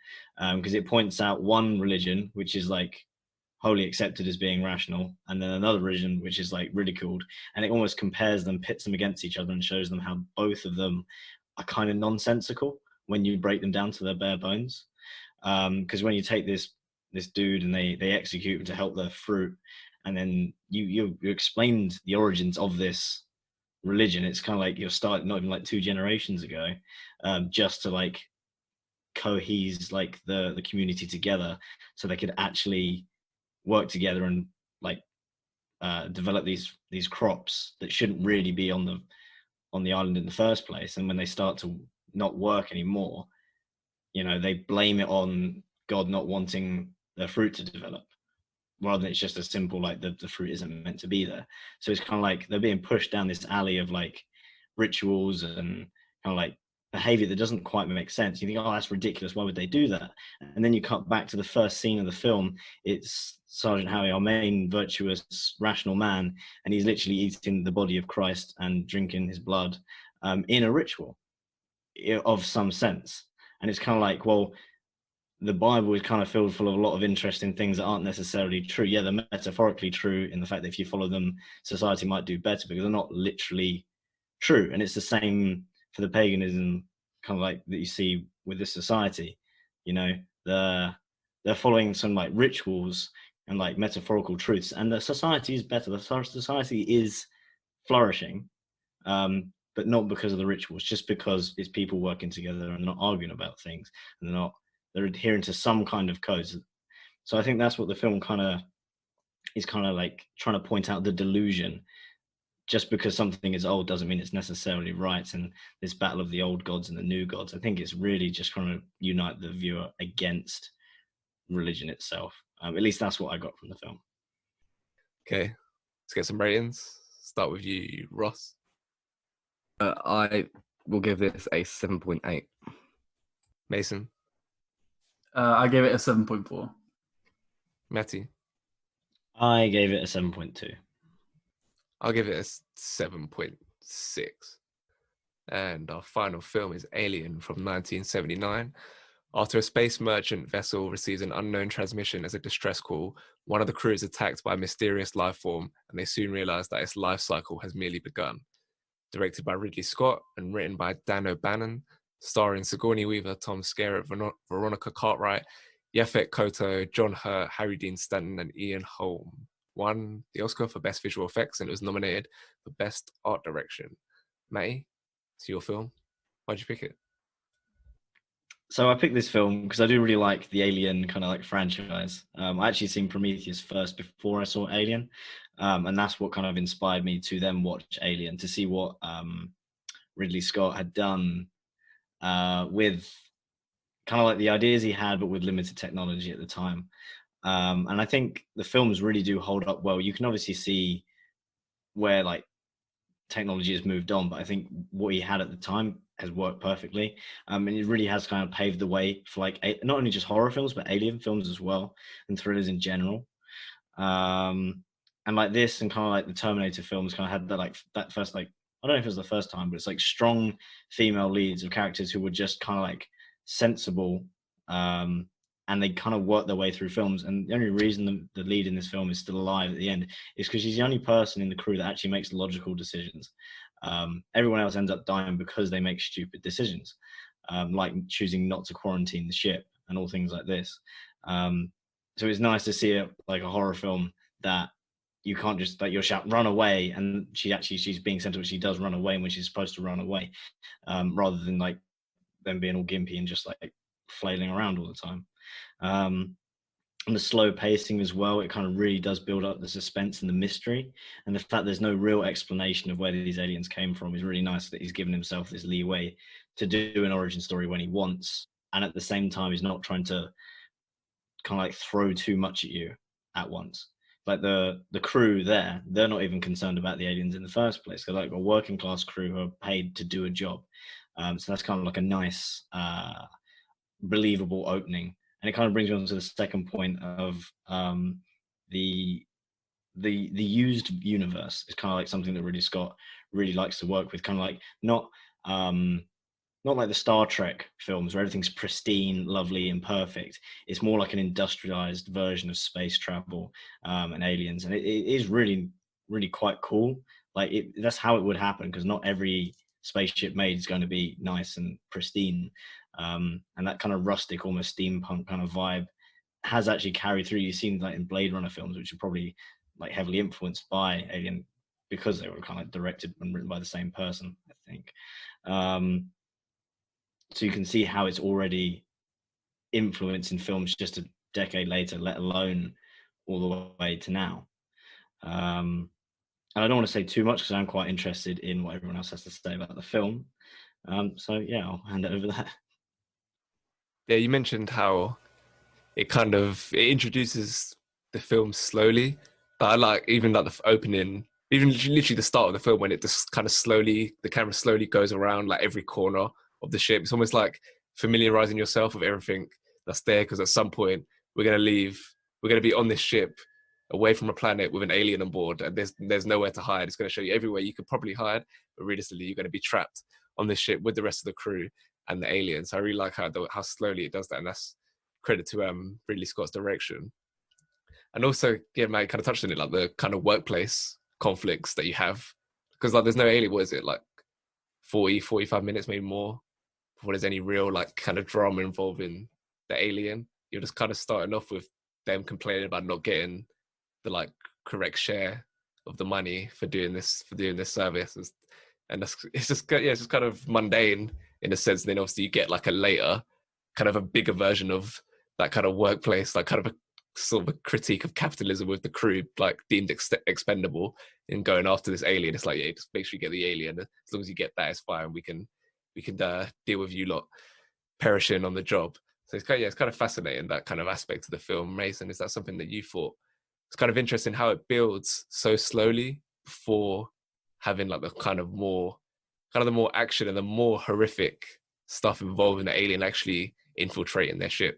because it points out one religion which is like wholly accepted as being rational, and then another religion which is like ridiculed, and it almost compares them, pits them against each other, and shows them how both of them are kind of nonsensical when you break them down to their bare bones. Because when you take this dude and they execute him to help their fruit, and then you explained the origins of this religion, it's kind of like you're starting not even like 2 generations ago, just to like cohese like the community together so they could actually work together and like develop these crops that shouldn't really be on the island in the first place. And when they start to not work anymore, you know, they blame it on God not wanting their fruit to develop, rather than it's just as simple like the fruit isn't meant to be there. So it's kind of like they're being pushed down this alley of like rituals and kind of like behavior that doesn't quite make sense. You think, oh, that's ridiculous, why would they do that? And then you cut back to the first scene of the film. It's Sergeant Harry, our main virtuous rational man, and he's literally eating the body of Christ and drinking his blood in a ritual of some sense. And it's kind of like, well, the Bible is kind of filled full of a lot of interesting things that aren't necessarily true. Yeah, they're metaphorically true in the fact that if you follow them, society might do better, because they're not literally true. And it's the same for the paganism kind of like that you see with this society. You know, they're following some like rituals and like metaphorical truths, and the society is better. The society is flourishing, but not because of the rituals, just because it's people working together and not arguing about things, and they're adhering to some kind of codes. So I think that's what the film kind of is kind of like trying to point out, the delusion. Just because something is old doesn't mean it's necessarily right. And this battle of the old gods and the new gods, I think it's really just trying to unite the viewer against religion itself. At least that's what I got from the film. Okay, let's get some ratings. Start with you, Ross. I will give this a 7.8. Mason. I gave it a 7.4. Matty. I gave it a 7.2. I'll give it a 7.6. And our final film is Alien from 1979. After a space merchant vessel receives an unknown transmission as a distress call, one of the crew is attacked by a mysterious life form, and they soon realize that its life cycle has merely begun. Directed by Ridley Scott and written by Dan O'Bannon, starring Sigourney Weaver, Tom Skerritt, Veronica Cartwright, Yaphet Kotto, John Hurt, Harry Dean Stanton, and Ian Holm. Won the Oscar for Best Visual Effects, and it was nominated for Best Art Direction. Matty, it's your film. Why'd you pick it? So I picked this film because I do really like the Alien kind of like franchise. I actually seen Prometheus first before I saw Alien. And that's what kind of inspired me to then watch Alien, to see what Ridley Scott had done with kind of like the ideas he had, but with limited technology at the time. And I think the films really do hold up well. You can obviously see where like technology has moved on, but I think what he had at the time has worked perfectly. And it really has kind of paved the way for like not only just horror films, but alien films as well, and thrillers in general. And like this and kind of like the Terminator films kind of had that first, like, I don't know if it was the first time, but it's like strong female leads of characters who were just kind of like sensible, and they kind of work their way through films. And the only reason the lead in this film is still alive at the end is because she's the only person in the crew that actually makes logical decisions. Everyone else ends up dying because they make stupid decisions, like choosing not to quarantine the ship and all things like this. So it's nice to see it like a horror film that you can't just like you'll shout run away, and she's being sent to, she does run away when she's supposed to run away, rather than like them being all gimpy and just like flailing around all the time. and the slow pacing as well, it kind of really does build up the suspense and the mystery. And the fact there's no real explanation of where these aliens came from is really nice, that he's given himself this leeway to do an origin story when he wants. And at the same time, he's not trying to kind of like throw too much at you at once. Like the crew there, they're not even concerned about the aliens in the first place. They're like a working class crew who are paid to do a job. So that's kind of like a nice, believable opening. And it kind of brings me on to the second point of the used universe is kind of like something that Ridley Scott really likes to work with. Kind of like not like the Star Trek films where everything's pristine, lovely, and perfect. It's more like an industrialized version of space travel and aliens, and it is really, really quite cool. Like that's how it would happen, because not every spaceship made is going to be nice and pristine, and that kind of rustic, almost steampunk kind of vibe has actually carried through. You've seen like in Blade Runner films, which are probably like heavily influenced by Alien, because they were kind of directed and written by the same person, I think. So you can see how it's already influencing films just a decade later, let alone all the way to now. And I don't want to say too much because I'm quite interested in what everyone else has to say about the film. So yeah, I'll hand it over there. Yeah, you mentioned how it introduces the film slowly, but I like even like the opening, even literally the start of the film, when it just kind of slowly, the camera slowly goes around like every corner of the ship. It's almost like familiarizing yourself with everything that's there, because at some point we're going to leave, we're going to be on this ship away from a planet with an alien on board, and there's nowhere to hide. It's going to show you everywhere you could probably hide, but realistically you're going to be trapped on this ship with the rest of the crew and the aliens. So I really like how slowly it does that, and that's credit to Ridley Scott's direction. And also, yeah, Matt kind of touched on it, like the kind of workplace conflicts that you have, because like there's no alien, what is it, like 45 minutes, maybe more, before there's any real like kind of drama involving the alien. You're just kind of starting off with them complaining about not getting the like correct share of the money for doing this service, and it's just kind of mundane in a sense. And then obviously you get like a later kind of a bigger version of that kind of workplace, like kind of a sort of a critique of capitalism with the crew like deemed expendable in going after this alien. It's like, yeah, just make sure you get the alien. As long as you get that, it's fine. We can deal with you lot perishing on the job. So it's kind of fascinating, that kind of aspect of the film. Mason, is that something that you thought? It's kind of interesting how it builds so slowly before having like the kind of the more action and the more horrific stuff involving the alien actually infiltrating their ship.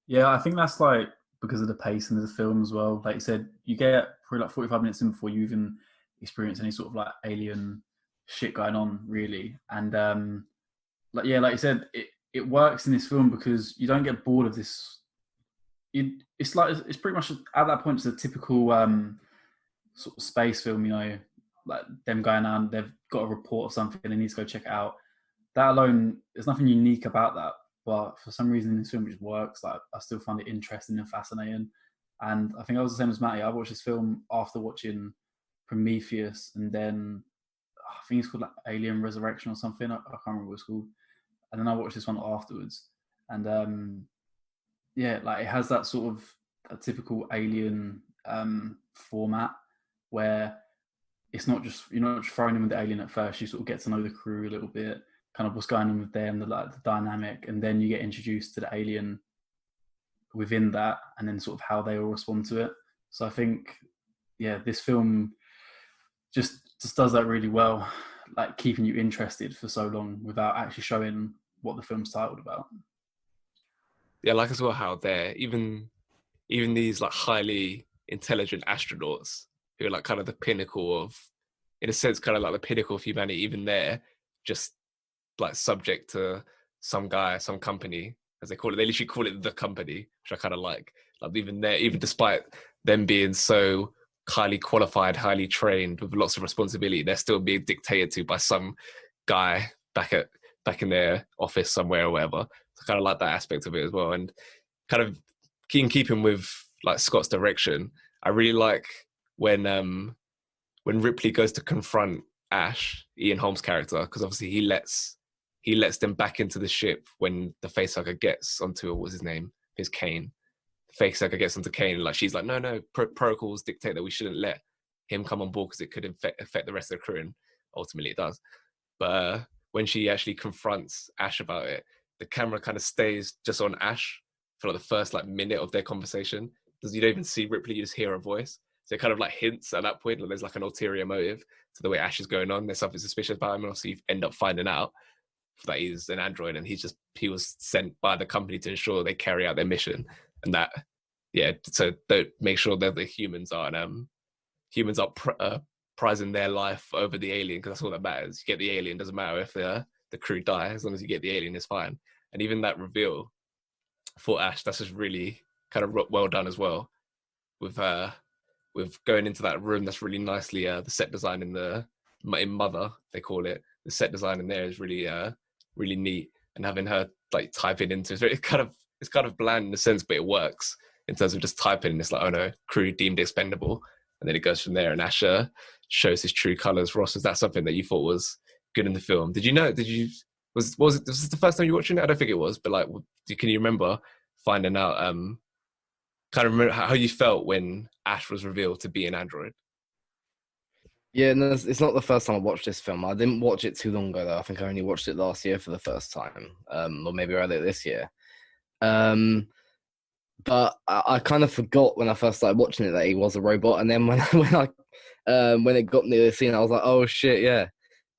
Yeah, I think that's like because of the pacing of the film as well. Like you said, you get probably like 45 minutes in before you even experience any sort of like alien shit going on, really. And like you said, it works in this film because you don't get bored of this. It's pretty much at that point it's a typical sort of space film, you know, like them going on, they've got a report of something, they need to go check it out. That alone, there's nothing unique about that. But for some reason, this film just works. Like I still find it interesting and fascinating. And I think I was the same as Matty. I watched this film after watching Prometheus, and then I think it's called like Alien Resurrection or something. I can't remember what it's called. And then I watched this one afterwards. And yeah, like it has that sort of a typical Alien format where it's not just, you're not just throwing in with the alien at first. You sort of get to know the crew a little bit, kind of what's going on with them, the dynamic, and then you get introduced to the alien within that, and then sort of how they all respond to it. So I think, yeah, this film just does that really well, like keeping you interested for so long without actually showing what the film's titled about. Yeah, like as well how they're even these like highly intelligent astronauts who are like kind of the pinnacle of, in a sense, kind of like the pinnacle of humanity, even they're just like subject to some guy, some company, as they call it. They literally call it the company, which I kind of like even despite them being so highly qualified, highly trained with lots of responsibility, they're still being dictated to by some guy back in their office somewhere or whatever. So I kind of like that aspect of it as well. And kind of in keeping with like Scott's direction, I really like when Ripley goes to confront Ash, Ian Holmes' character, because obviously he lets he lets them back into the ship when the facehugger gets onto, what's his name? His Kane. The facehugger gets onto Kane, like she's like, no, protocols dictate that we shouldn't let him come on board because it could affect the rest of the crew, and ultimately it does. But when she actually confronts Ash about it, the camera kind of stays just on Ash for like the first like minute of their conversation. Because you don't even see Ripley, you just hear her voice. So it kind of like hints at that point, like there's like an ulterior motive to the way Ash is going on. There's something suspicious about him, and obviously you end up finding out that he's an android, and he was sent by the company to ensure they carry out their mission, and that, yeah, so don't make sure that the humans are prizing their life over the alien, because that's all that matters. You get the alien, doesn't matter if the crew die, as long as you get the alien, it's fine. And even that reveal for Ash, that's just really kind of well done as well, with going into that room. That's really nicely the set design in Mother, they call it. The set design in there is really really neat, and having her like type it into it's kind of bland in a sense, but it works in terms of just typing. It's like, oh no, crew deemed expendable, and then it goes from there. And Asher shows his true colors. Ross, is that something that you thought was good in the film? Was this the first time you were watching it? I don't think it was, but like, can you remember finding out kind of remember how you felt when Ash was revealed to be an android? Yeah, no, it's not the first time I watched this film. I didn't watch it too long ago, though. I think I only watched it last year for the first time, or maybe earlier this year. But I kind of forgot when I first started watching it that he was a robot, and then when it got near the scene, I was like, oh shit, yeah.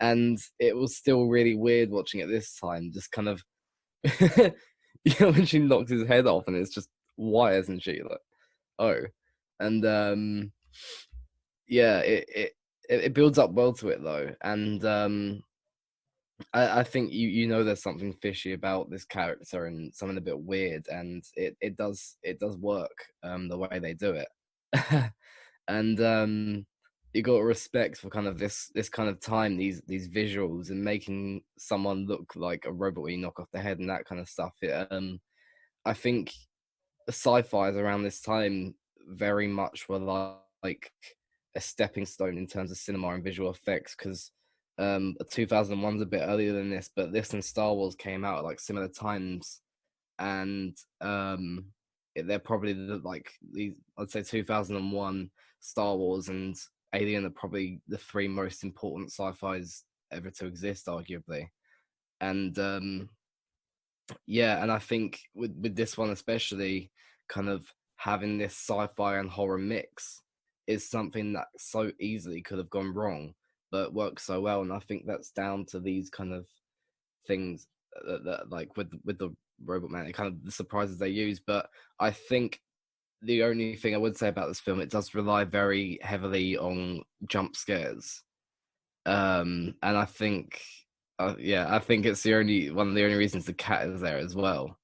And it was still really weird watching it this time, just kind of, when she knocks his head off, and it's just wires and shit, like, oh. And yeah, it builds up well to it though, and I think you know there's something fishy about this character and something a bit weird, and it does work the way they do it. And you got to respect for kind of this kind of time, these visuals, and making someone look like a robot when you knock off the head and that kind of stuff. I think sci-fi's around this time very much were like a stepping stone in terms of cinema and visual effects, because 2001's a bit earlier than this, but this and Star Wars came out at like similar times, and they're probably I'd say 2001, Star Wars, and Alien are probably the three most important sci-fis ever to exist, arguably. And yeah, and I think with this one especially, kind of having this sci-fi and horror mix is something that so easily could have gone wrong, but works so well. And I think that's down to these kind of things that like with the Robot Man, it kind of the surprises they use. But I think the only thing I would say about this film, it does rely very heavily on jump scares. And I think, I think it's one of the only reasons the cat is there as well.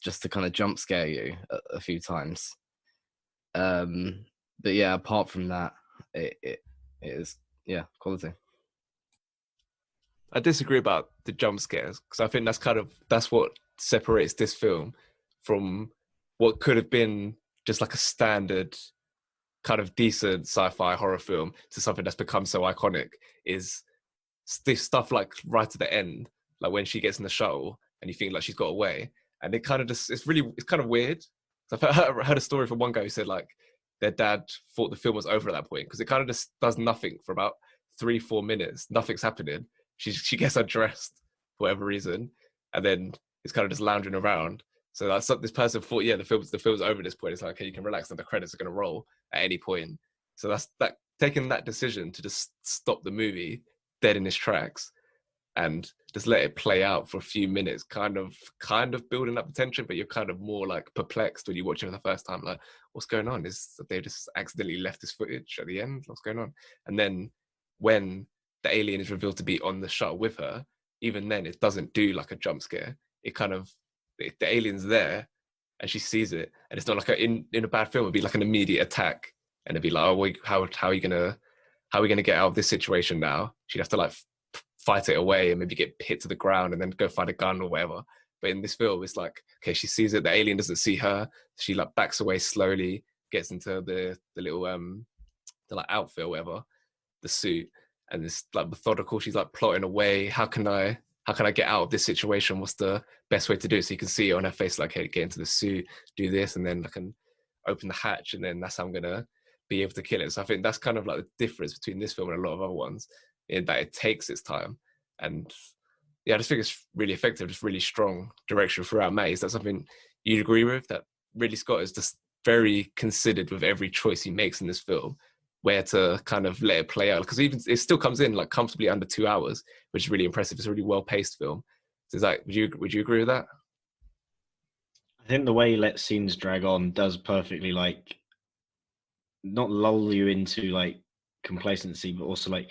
Just to kind of jump scare you a few times. But yeah, apart from that, it is, yeah, quality. I disagree about the jump scares, because I think that's what separates this film from what could have been just like a standard kind of decent sci-fi horror film to something that's become so iconic, is this stuff like right at the end, like when she gets in the shuttle and you think like she's got away, and it kind of just, it's kind of weird. I've heard a story from one guy who said like their dad thought the film was over at that point, because it kind of just does nothing for about 3-4 minutes. Nothing's happening. She gets undressed for whatever reason, and then it's kind of just lounging around. So that's this person thought, yeah, the film's over at this point. It's like, okay, you can relax, and the credits are going to roll at any point. So that's that, taking that decision to just stop the movie dead in its tracks and just let it play out for a few minutes, kind of building up the tension, but you're kind of more like perplexed when you watch it for the first time, like, what's going on? Is they just accidentally left this footage at the end? What's going on? And then when the alien is revealed to be on the shuttle with her, even then it doesn't do like a jump scare. It kind of, the alien's there and she sees it, and it's not like in a bad film, it'd be like an immediate attack, and it'd be like, oh, how are we gonna get out of this situation now? She'd have to like fight it away and maybe get hit to the ground and then go find a gun or whatever. But in this film, it's like, okay, she sees it, the alien doesn't see her, she like backs away slowly, gets into the little the like outfit or whatever, the suit, and it's like methodical. She's like plotting away. How can I get out of this situation? What's the best way to do it? So you can see it on her face, like, hey, get into the suit, do this, and then I can open the hatch, and then that's how I'm gonna be able to kill it. So I think that's kind of like the difference between this film and a lot of other ones, in that it takes its time. And yeah, I just think it's really effective, just really strong direction throughout. Matt, is that something you'd agree with? That Ridley Scott is just very considered with every choice he makes in this film, where to kind of let it play out, because even it still comes in like comfortably under 2 hours, which is really impressive. It's a really well-paced film. So is that, would you agree with that? I think the way he lets scenes drag on does perfectly, like, not lull you into like complacency, but also like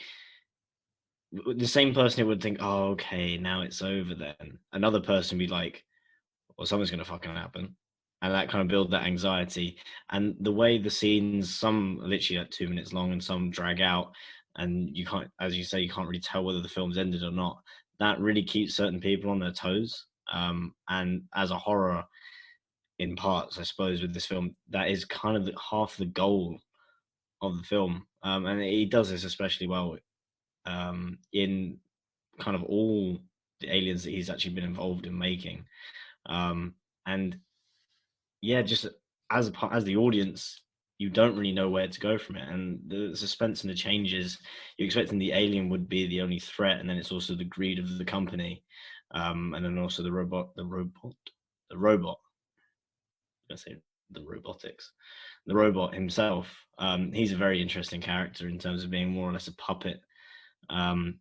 the same person who would think, oh, okay, now it's over then. Another person would be like, well, something's going to fucking happen. And that kind of build that anxiety. And the way the scenes, some are literally like 2 minutes long and some drag out, and you can't, as you say, you can't really tell whether the film's ended or not. That really keeps certain people on their toes. And as a horror in parts, I suppose, with this film, that is kind of half the goal of the film. And he does this especially well in kind of all the aliens that he's actually been involved in making. And yeah, just as the audience, you don't really know where to go from it. And the suspense and the changes, you're expecting the alien would be the only threat, and then it's also the greed of the company. And then also the robot. I say the robotics. The robot himself, he's a very interesting character in terms of being more or less a puppet. And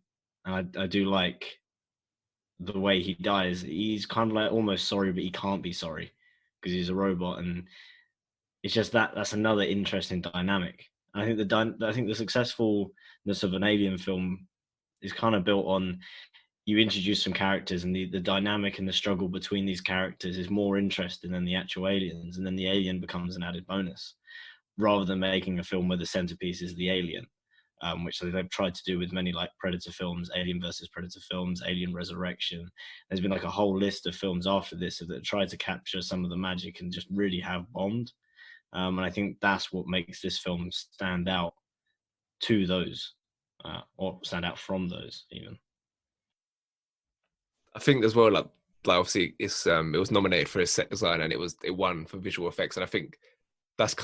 I do like the way he dies. He's kind of like almost sorry, but he can't be sorry because he's a robot, and it's just that's another interesting dynamic. And I think the successfulness of an alien film is kind of built on, you introduce some characters, and the dynamic and the struggle between these characters is more interesting than the actual aliens, and then the alien becomes an added bonus, rather than making a film where the centerpiece is the alien, which they've tried to do with many like Predator films, Alien versus Predator films, Alien Resurrection. There's been like a whole list of films after this that tried to capture some of the magic and just really have bombed. And I think that's what makes this film stand out to those, or stand out from those even. I think as well, like obviously it's it was nominated for a set design, and it won for visual effects, and I think that's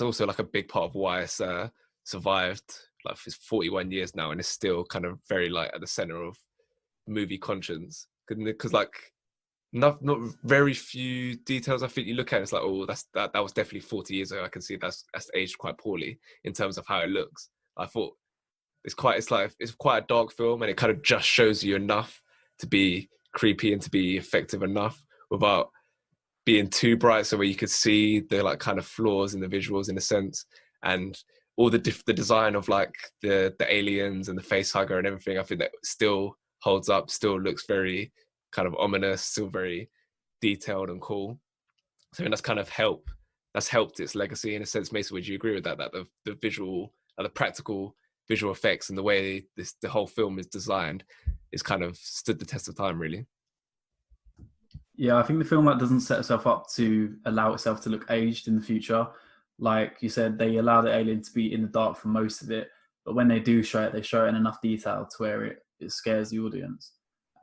also like a big part of why it's survived like for 41 years now, and it's still kind of very like at the center of movie conscience, because like not very few details I think you look at, it's like, oh, that was definitely 40 years ago. I can see that's aged quite poorly in terms of how it looks. I thought it's quite a dark film, and it kind of just shows you enough to be creepy and to be effective enough without being too bright, so where you could see the like kind of flaws in the visuals in a sense, and all the design of like the aliens and the face hugger and everything. I think that still holds up, still looks very kind of ominous, still very detailed and cool. So I think that's helped its legacy in a sense. Mason, would you agree with that the visual, the practical visual effects and the way the whole film is designed is kind of stood the test of time, really? Yeah, I think the film doesn't set itself up to allow itself to look aged in the future. Like you said, they allow the alien to be in the dark for most of it, but when they do show it, they show it in enough detail to where it scares the audience.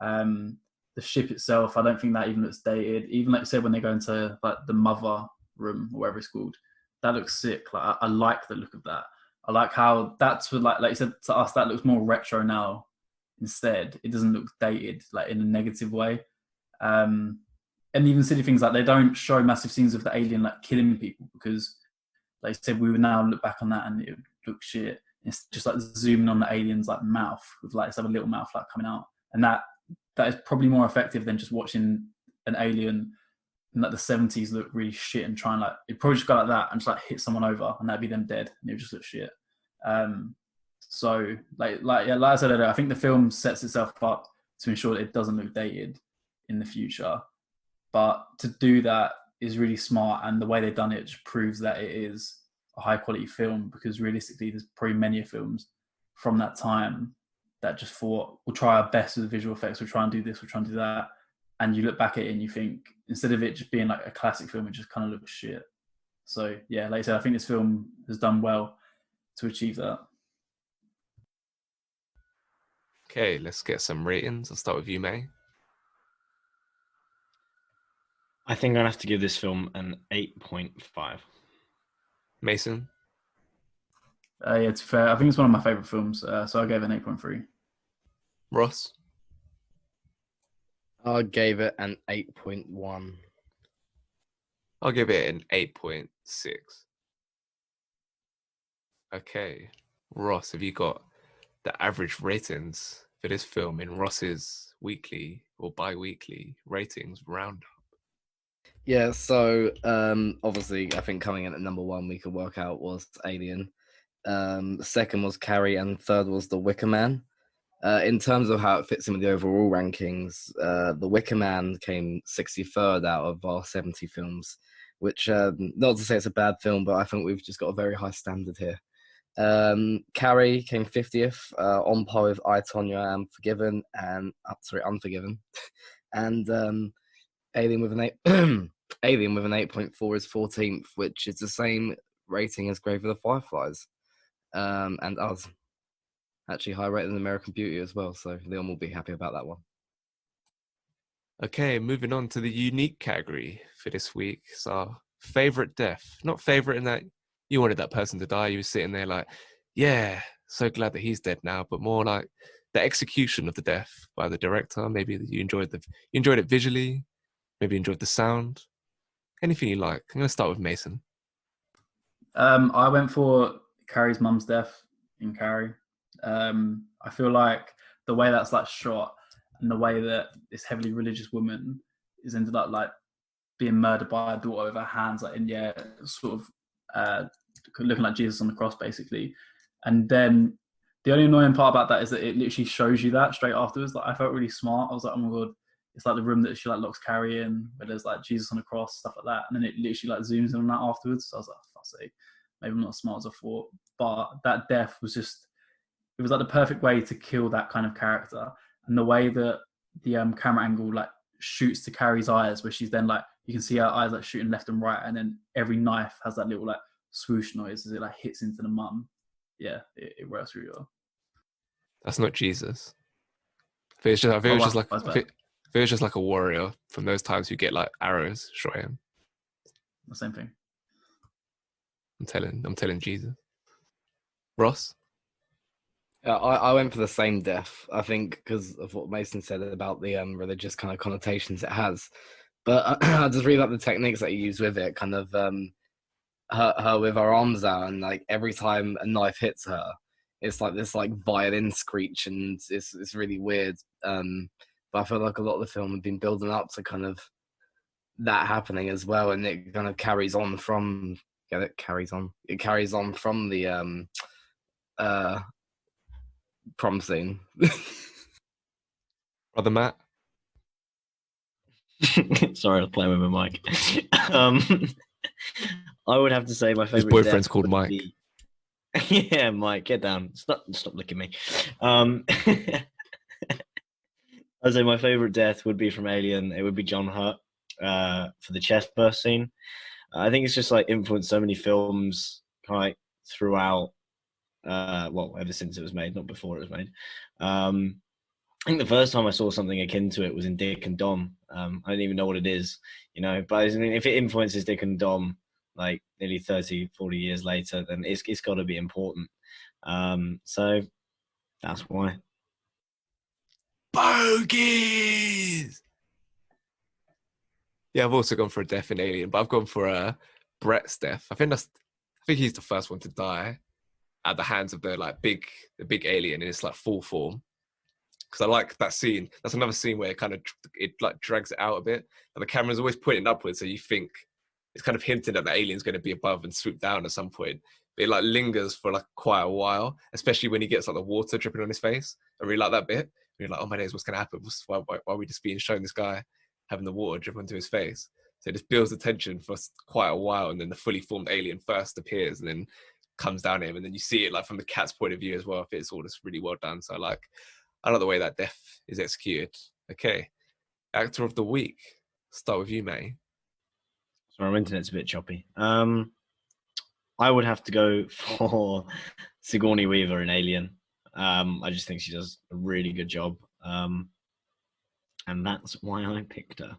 The ship itself, I don't think that even looks dated. Even like you said, when they go into like the mother room or whatever it's called, that looks sick. Like I like the look of that. I like how that's like you said, to us that looks more retro now. Instead, it doesn't look dated like in a negative way. And even silly things like they don't show massive scenes of the alien like killing people, because like you said, we would now look back on that and it would look shit. It's just like zooming on the alien's like mouth with like this other little mouth like coming out, and that is probably more effective than just watching an alien in like the 70s look really shit and try and like, it probably just go like that and just like hit someone over and that'd be them dead and it would just look shit. So like I said earlier, I think the film sets itself up to ensure that it doesn't look dated in the future, but to do that is really smart, and the way they've done it just proves that it is a high quality film, because realistically there's probably many films from that time that just thought, we'll try our best with the visual effects, we'll try and do this, we'll try and do that, and you look back at it and you think, instead of it just being like a classic film, it just kind of looks shit. So yeah, like I said, I think this film has done well to achieve that. Okay, let's get some ratings. I'll start with you, May. I think I'm gonna have to give this film an 8.5. Mason. Yeah, it's fair. I think it's one of my favorite films, so I gave it an 8.3. Ross. I gave it an 8.1. I'll give it an 8.6. Okay. Ross, have you got the average ratings for this film in Ross's weekly or bi-weekly ratings roundup? Yeah, so obviously I think coming in at number 1 we could work out was Alien. Second was Carrie, and third was The Wicker Man. In terms of how it fits in with the overall rankings, The Wicker Man came 63rd out of our 70 films, which, not to say it's a bad film, but I think we've just got a very high standard here. Carrie came 50th, on par with I, Tonya, and Forgiven, and Unforgiven. And Alien with an 8.4 is 14th, which is the same rating as Grave of the Fireflies. And us. Actually higher rated than American Beauty as well, so Leon will be happy about that one. Okay, moving on to the unique category for this week. It's our favorite death. Not favorite in that you wanted that person to die. You were sitting there like, yeah, so glad that he's dead now, but more like the execution of the death by the director. Maybe you enjoyed it visually, maybe you enjoyed the sound. Anything you like. I'm gonna start with Mason. I went for Carrie's mum's death in Carrie. I feel like the way that's like shot and the way that this heavily religious woman is ended up like being murdered by her daughter with her hands like in sort of looking like Jesus on the cross basically. And then the only annoying part about that is that it literally shows you that straight afterwards. Like I felt really smart. I was like, oh my god, it's like the room that she like locks Carrie in where there's like Jesus on the cross, stuff like that. And then it literally like zooms in on that afterwards. So I was like, fuck's sake, maybe I'm not as smart as I thought. But that death was just, it was like the perfect way to kill that kind of character. And the way that the camera angle like shoots to Carrie's eyes, where she's then like, you can see her eyes like shooting left and right, and then every knife has that little like swoosh noise as it like hits into the mum. Yeah, it works really well. That's not Jesus. I think it was just like a warrior from those times who get like arrows shot at him. The same thing. I'm telling Jesus. Ross? I went for the same death, I think, because of what Mason said about the religious kind of connotations it has. But I just really like the techniques that he used with it, kind of her with her arms out, and like every time a knife hits her, it's like this like violin screech, and it's really weird. But I feel like a lot of the film had been building up to kind of that happening as well, and it kind of carries on from from the prom scene. Brother Matt? Sorry, I was playing with my mic. I would have to say my favorite. His boyfriend's called Mike. Yeah, Mike, get down. Stop licking me. I'd say my favorite death would be from Alien. It would be John Hurt for the chest burst scene. I think it's just like influenced so many films kind of like throughout. Ever since it was made, not before it was made. I think the first time I saw something akin to it was in Dick and Dom. I don't even know what it is, but I mean, if it influences Dick and Dom like nearly 30, 40 years later, then it's got to be important. So that's why. Bogies! Yeah, I've also gone for a death in Alien, but I've gone for Brett's death. I think he's the first one to die at the hands of the big alien in its like full form. Because I like that scene. That's another scene where it like drags it out a bit, and the camera's always pointing upwards, so you think it's kind of hinting that the alien's going to be above and swoop down at some point. But it like lingers for like quite a while, especially when he gets like the water dripping on his face. I really like that bit. You're like, oh my days, what's going to happen? Why are we just being shown this guy having the water drip onto his face? So it just builds the tension for quite a while, and then the fully formed alien first appears, and then comes down at him, and then you see it like from the cat's point of view as well. It's all just really well done. So I like the way that death is executed. Okay, actor of the week. Start with you, May. Sorry, my internet's a bit choppy. I would have to go for Sigourney Weaver in Alien. I just think she does a really good job. And that's why I picked her.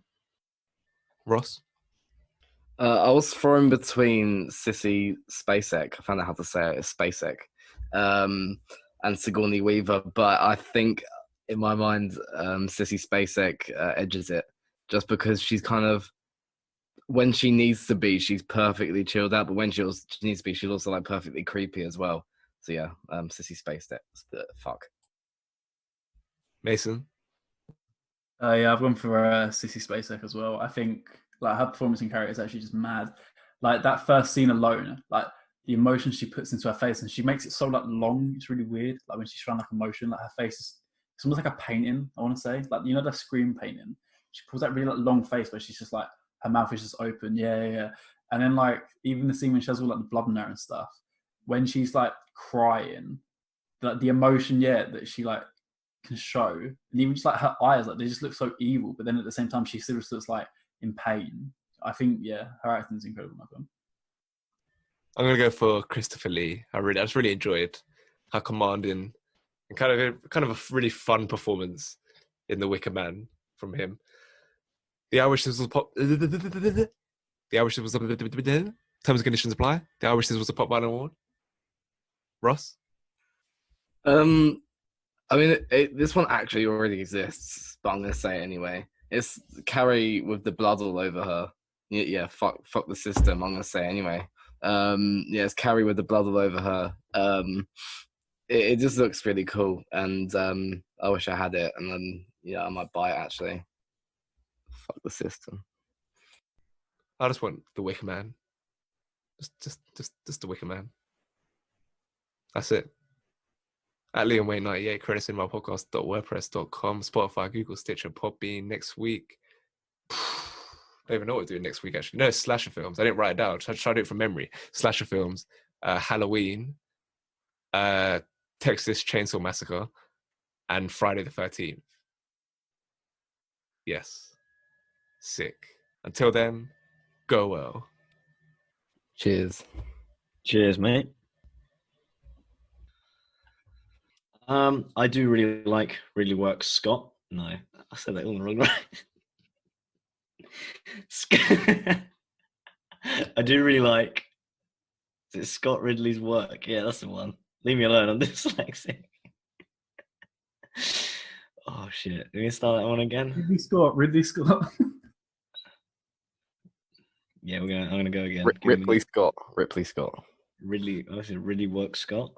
Ross? I was thrown between Sissy Spacek. I found out how to say it. It's Spacek. And Sigourney Weaver, but I think in my mind, Sissy Spacek edges it, just because she's kind of, when she needs to be, she's perfectly chilled out, but when she needs to be, she's also like perfectly creepy as well. So yeah, Sissy Spacek. Fuck. Mason? Yeah, I've gone for Sissy Spacek as well. I think like her performance in Carrie is actually just mad. Like that first scene alone, like the emotion she puts into her face, and she makes it so like long. It's really weird. Like when she's showing like emotion, like her face is, it's almost like a painting. I want to say, like, you know, the Scream painting. She pulls that really like long face where she's just like, her mouth is just open. Yeah. And then like even the scene when she has all like the blood in her and stuff, when she's like crying, like the emotion, that she like can show, and even just like her eyes, like they just look so evil, but then at the same time she still looks like in pain. I think her acting is incredible in that film. I'm gonna go for Christopher Lee. I just really enjoyed how commanding and kind of a really fun performance in The Wicker Man from him. The I wish this was pop. The I wish this was terms and conditions apply. The I wish this was a Pop Vinyl Award. Ross? I mean, this one actually already exists, but I'm gonna say it anyway. It's Carrie with the blood all over her. Yeah, fuck the system. I'm gonna say it anyway. It's Carrie with the blood all over her. It just looks really cool, and I wish I had it, and then I might buy it actually. Fuck the system. I just want The Wicker Man. Just The Wicker Man. That's it. At Liam Wayne 98, credits in my podcast.wordpress.com, Spotify, Google, Stitcher, Podbean. Next week, I don't even know what we're doing next week, actually. No, slasher films. I didn't write it down. I tried to do it from memory. Slasher films, Halloween, Texas Chainsaw Massacre, and Friday the 13th. Yes. Sick. Until then, go well. Cheers. Cheers, mate. I do really like Ridley Works Scott. No, I said that all the wrong way. I do really like, is it Scott Ridley's work? Yeah, that's the one. Leave me alone, I'm dyslexic. Oh shit, we can start that one again. Ridley Scott. Yeah, I'm gonna go again. Ripley Scott. Ridley Works Scott.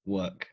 Work.